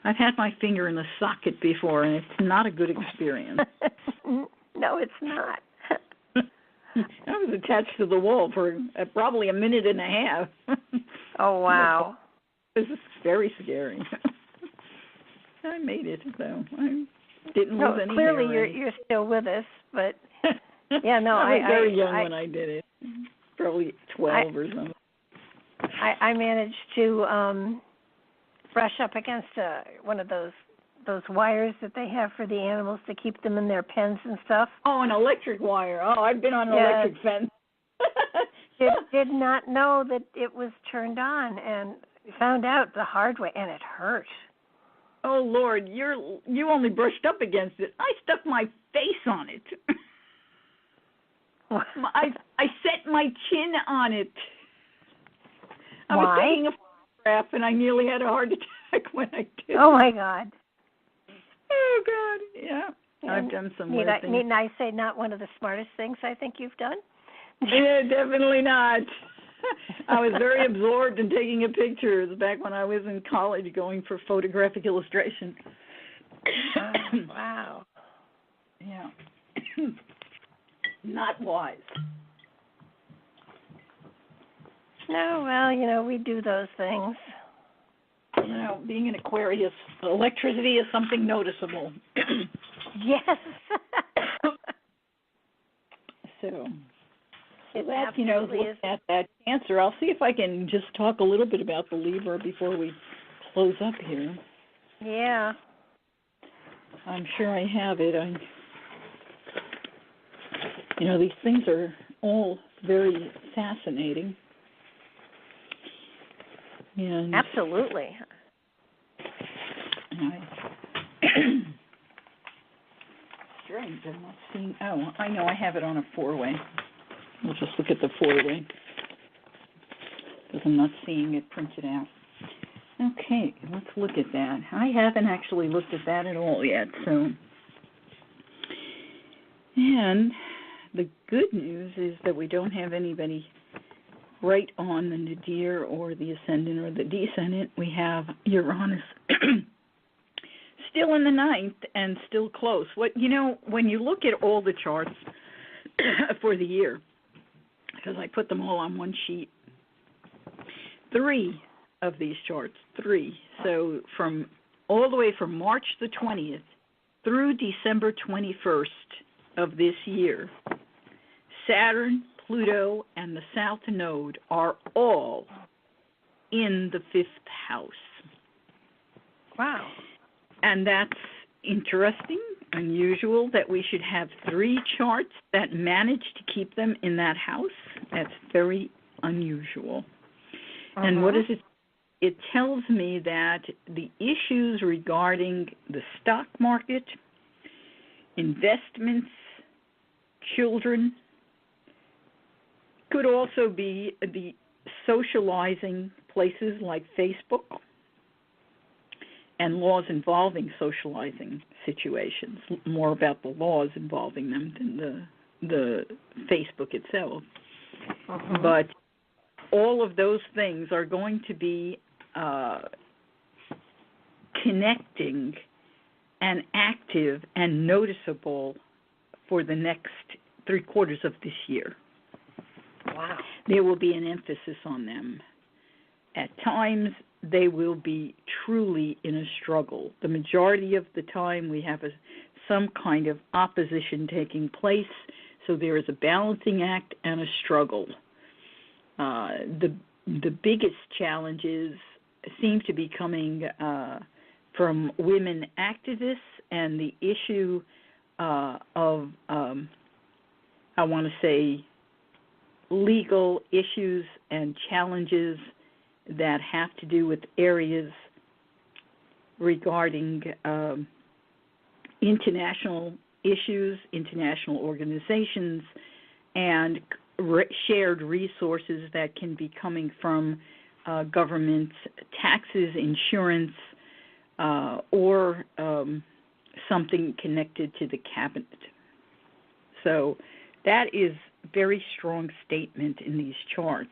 I've had my finger in the socket before, and it's not a good experience. No, it's not. I was attached to the wall for probably a minute and a half. Oh, wow. This is very scary. I made it, though. I didn't lose any hair. Clearly you're still with us, but yeah, no, I was very young when I did it. Probably 12 or something. I managed to brush up against one of those wires that they have for the animals to keep them in their pens and stuff. Oh, an electric wire. Oh, I've been on an electric fence. Did not know that it was turned on, and found out the hard way, and it hurt. Oh Lord, you only brushed up against it. I stuck my face on it. I set my chin on it. I was taking a photograph, and I nearly had a heart attack when I did. Oh my God. Oh God, yeah. I've done some weird things. Need I say not one of the smartest things I think you've done? Yeah, definitely not. I was very absorbed in taking a picture back when I was in college going for photographic illustration. Wow. Yeah. Not wise. No, well, we do those things. Being an Aquarius, electricity is something noticeable. Yes. So that's, looking at that Cancer, I'll see if I can just talk a little bit about the Libra before we close up here. Yeah. I'm sure I have it. These things are all very fascinating. And absolutely. Strange, I'm not seeing. Oh, I know, I have it on a 4-way. We'll just look at the 4-way. because I'm not seeing it printed out. Okay, let's look at that. I haven't actually looked at that at all yet. So, and the good news is that we don't have anybody right on the nadir or the ascendant or the descendant. We have Uranus still in the ninth and still close. When you look at all the charts for the year, because I put them all on one sheet, 3 of these charts, 3. So from all the way from March the 20th through December 21st of this year, Saturn, Pluto, and the South Node are all in the 5th house. Wow. And that's interesting, unusual that we should have 3 charts that manage to keep them in that house. That's very unusual. And what is it? It tells me that the issues regarding the stock market, investments, children, could also be the socializing places like Facebook and laws involving socializing situations, more about the laws involving them than the Facebook itself. But all of those things are going to be connecting and active and noticeable for the next 3 quarters of this year. Wow. There will be an emphasis on them. At times, they will be truly in a struggle. The majority of the time, we have some kind of opposition taking place, so there is a balancing act and a struggle. The biggest challenges seem to be coming from women activists and the issue of, I want to say, legal issues and challenges that have to do with areas regarding international issues, international organizations, and shared resources that can be coming from government taxes, insurance, or something connected to the cabinet. So that is a very strong statement in these charts.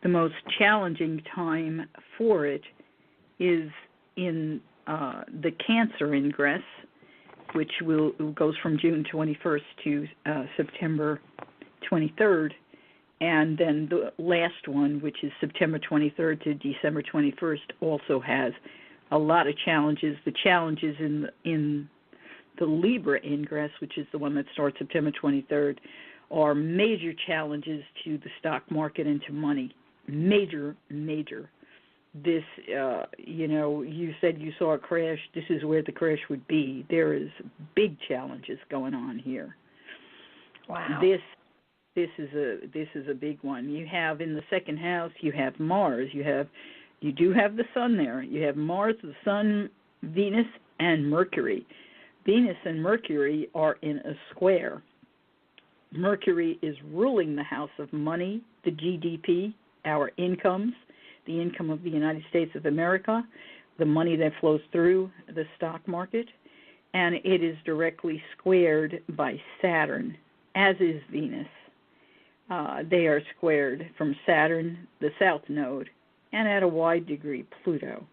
The most challenging time for it is in the Cancer ingress, which goes from June 21st to September 23rd, and then the last one, which is September 23rd to December 21st, also has a lot of challenges. The challenges in the Libra ingress, which is the one that starts September 23rd, are major challenges to the stock market and to money. Major. This, you said you saw a crash. This is where the crash would be. There is big challenges going on here. Wow. This is a big one. You have in the second house, you have Mars. You do have the sun there. You have Mars, the sun, Venus, and Mercury. Venus and Mercury are in a square. Mercury is ruling the house of money, the GDP, our incomes, the income of the United States of America, the money that flows through the stock market, and it is directly squared by Saturn, as is Venus. They are squared from Saturn, the South Node, and at a wide degree, Pluto.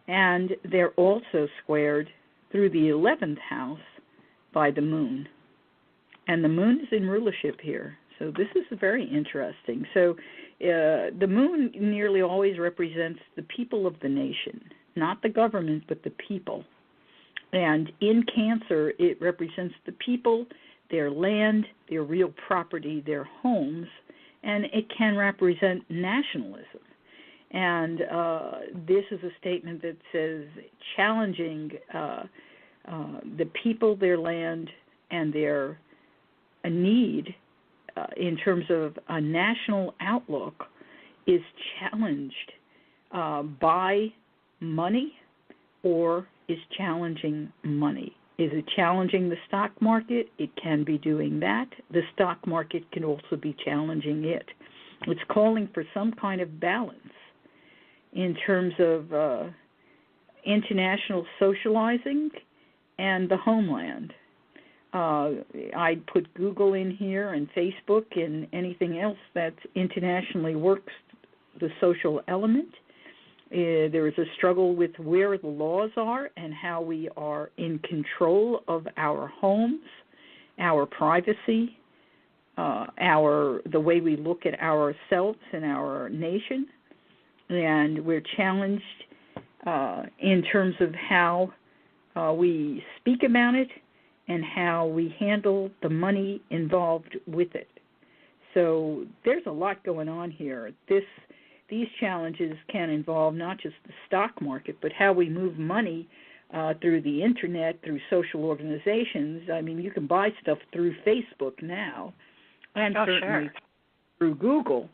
And they're also squared through the 11th house by the Moon. And the Moon is in rulership here. So this is very interesting. So the Moon nearly always represents the people of the nation, not the government, but the people. And in Cancer, it represents the people, their land, their real property, their homes, and it can represent nationalism. And this is a statement that says challenging the people, their land, and their need in terms of a national outlook is challenged by money or is challenging money. Is it challenging the stock market? It can be doing that. The stock market can also be challenging it. It's calling for some kind of balance in terms of international socializing and the homeland. I'd put Google in here and Facebook and anything else that internationally works the social element. There is a struggle with where the laws are and how we are in control of our homes, our privacy, the way we look at ourselves and our nation. And we're challenged in terms of how we speak about it and how we handle the money involved with it. So there's a lot going on here. These challenges can involve not just the stock market, but how we move money through the internet, through social organizations. I mean, you can buy stuff through Facebook now, and certainly through Google.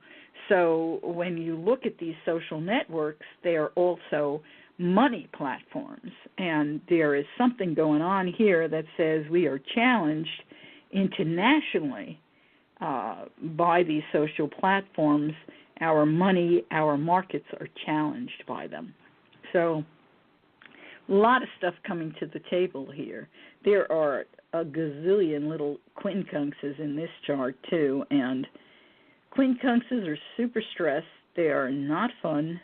So when you look at these social networks, they are also money platforms. And there is something going on here that says we are challenged internationally by these social platforms. Our money, our markets are challenged by them. So a lot of stuff coming to the table here. There are a gazillion little quincunxes in this chart, too, and quincunxes are super stressed. They are not fun.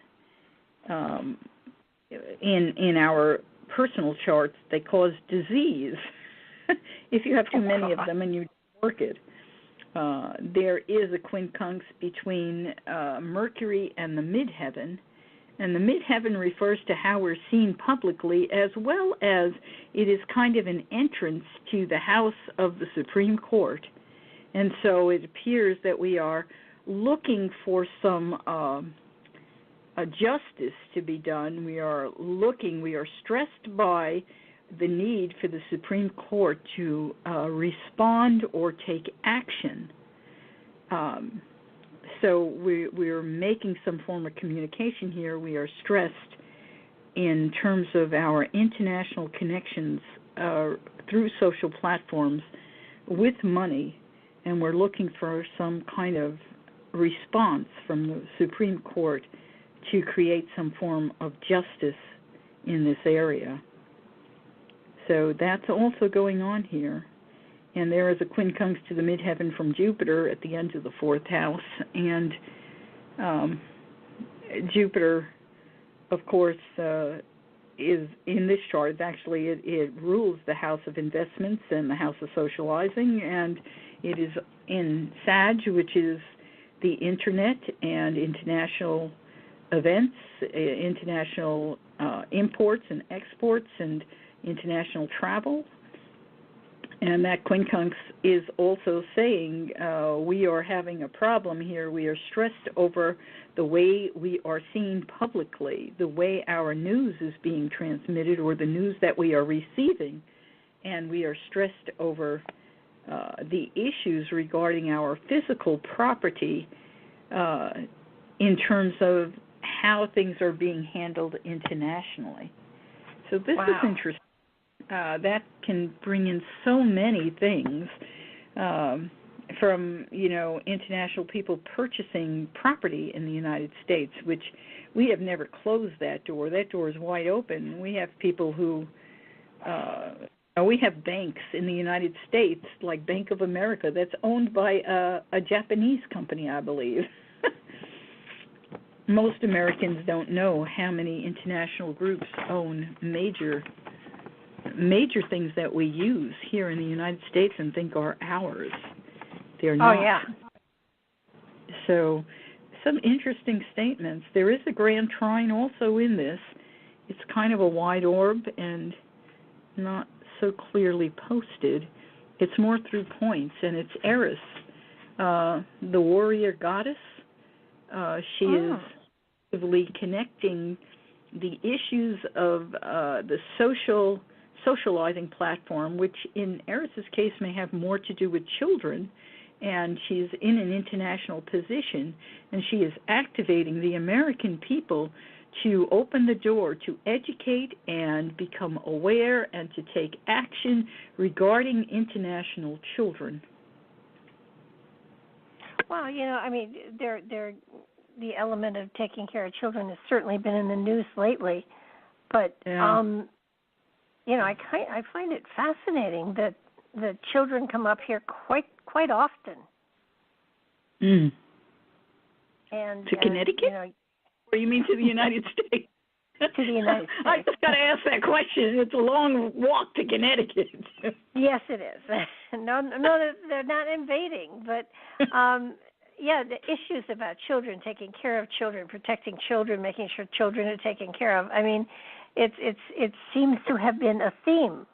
In our personal charts, they cause disease if you have too many of them and you work it. There is a quincunx between Mercury and the midheaven, and the midheaven refers to how we're seen publicly, as well as it is kind of an entrance to the house of the Supreme Court. And so it appears that we are looking for some justice to be done. We are stressed by the need for the Supreme Court to respond or take action. So we're making some form of communication here. We are stressed in terms of our international connections through social platforms with money, and we're looking for some kind of response from the Supreme Court to create some form of justice in this area. So that's also going on here. And there is a quincunx to the midheaven from Jupiter at the end of the fourth house. And Jupiter, of course, is in this chart. Actually, it rules the house of investments and the house of socializing. And it is in Sag, which is the internet and international events, international imports and exports, and international travel. And that quincunx is also saying we are having a problem here. We are stressed over the way we are seen publicly, the way our news is being transmitted, or the news that we are receiving. And we are stressed over the issues regarding our physical property in terms of how things are being handled internationally. So this is interesting. That can bring in so many things, from, international people purchasing property in the United States, which we have never closed that door. That door is wide open. We have people who, we have banks in the United States, like Bank of America, that's owned by a Japanese company, I believe. Most Americans don't know how many international groups own major things that we use here in the United States and think are ours. They're not. Oh, yeah. So some interesting statements. There is a grand trine also in this. It's kind of a wide orb and not so clearly posted. It's more through points, and it's Eris, the warrior goddess. She is actively connecting the issues of the socializing platform, which in Eris's case may have more to do with children, and she's in an international position, and she is activating the American people to open the door to educate and become aware and to take action regarding international children. Well, I mean, the element of taking care of children has certainly been in the news lately, but Yeah. I find it fascinating that the children come up here quite often. Mm. And To Connecticut? Or you mean to the United States? To the United States. I just got to ask that question. It's a long walk to Connecticut. Yes, it is. No, they're not invading, but the issues about children, taking care of children, protecting children, making sure children are taken care of. I mean, it seems to have been a theme.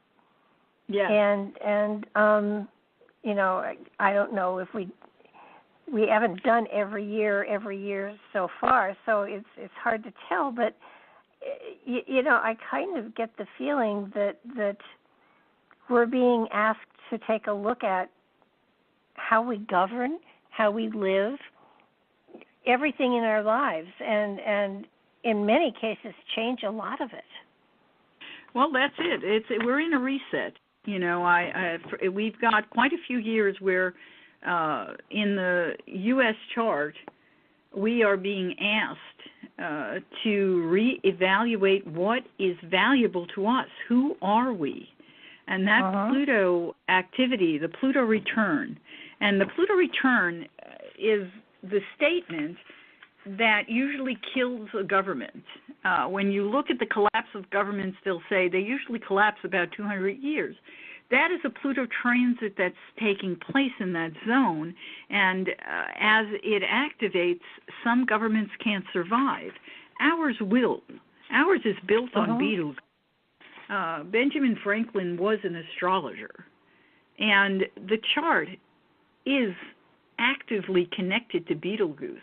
Yeah. And I don't know if we haven't done every year so far, so it's hard to tell, but I kind of get the feeling that we're being asked to take a look at how we govern, how we live, everything in our lives, and in many cases change a lot of it. Well, that's it. We're in a reset. We've got quite a few years where in the U.S. chart we are being asked to reevaluate what is valuable to us. Who are we? And that Pluto activity, the Pluto return. And the Pluto return is the statement that usually kills a government. When you look at the collapse of governments, they'll say they usually collapse about 200 years. That is a Pluto transit that's taking place in that zone, and as it activates, some governments can't survive. Ours will. Ours is built on Betelgeuse. Benjamin Franklin was an astrologer, and the chart is actively connected to Betelgeuse.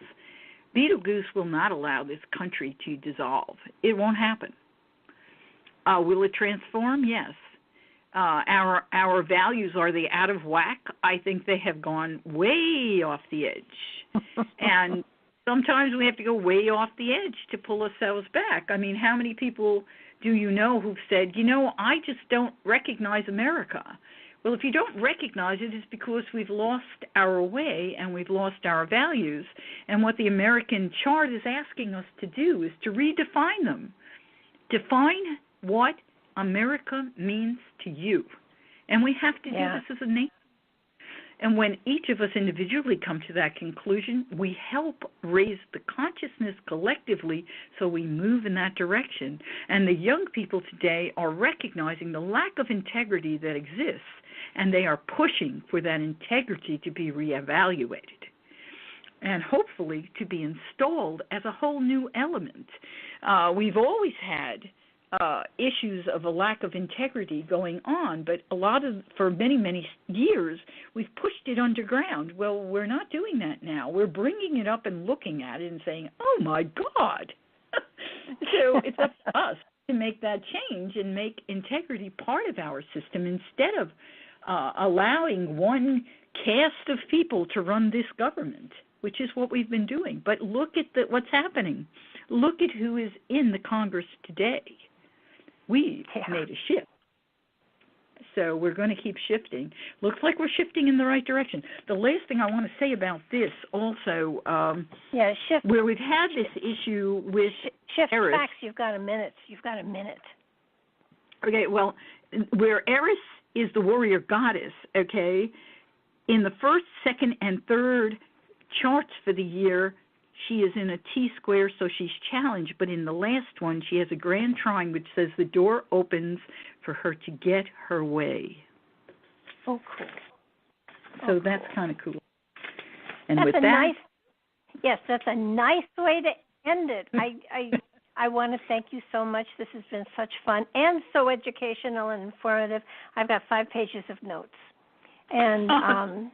Betelgeuse will not allow this country to dissolve. It won't happen. Will it transform? Yes. Our values, are they out of whack? I think they have gone way off the edge. And sometimes we have to go way off the edge to pull ourselves back. I mean, how many people do you know who've said, I just don't recognize America? Well, if you don't recognize it, it's because we've lost our way and we've lost our values. And what the American chart is asking us to do is to redefine them. Define what America means to you. And we have to do this as a nation. And when each of us individually come to that conclusion, we help raise the consciousness collectively so we move in that direction. And the young people today are recognizing the lack of integrity that exists, and they are pushing for that integrity to be reevaluated and hopefully to be installed as a whole new element. We've always had issues of a lack of integrity going on, but for many years, we've pushed it underground. Well, we're not doing that now. We're bringing it up and looking at it and saying, oh, my God. So it's up to us to make that change and make integrity part of our system instead of allowing one caste of people to run this government, which is what we've been doing. But look at what's happening. Look at who is in the Congress today. We've made a shift. So we're going to keep shifting. Looks like we're shifting in the right direction. The last thing I want to say about this also, shift. Where we've had this issue with shift Eris. Facts, you've got a minute. Okay, well, where Eris is the warrior goddess, okay, in the first, second, and third charts for the year, she is in a T-square, so she's challenged. But in the last one, she has a grand trine, which says the door opens for her to get her way. Oh, cool. So that's kind of cool. And that's with that, that's a nice way to end it. I want to thank you so much. This has been such fun and so educational and informative. I've got 5 pages of notes, and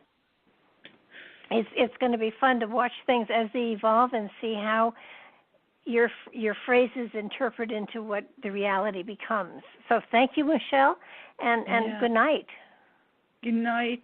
it's going to be fun to watch things as they evolve and see how your phrases interpret into what the reality becomes. So thank you, Michele, and good night. Good night.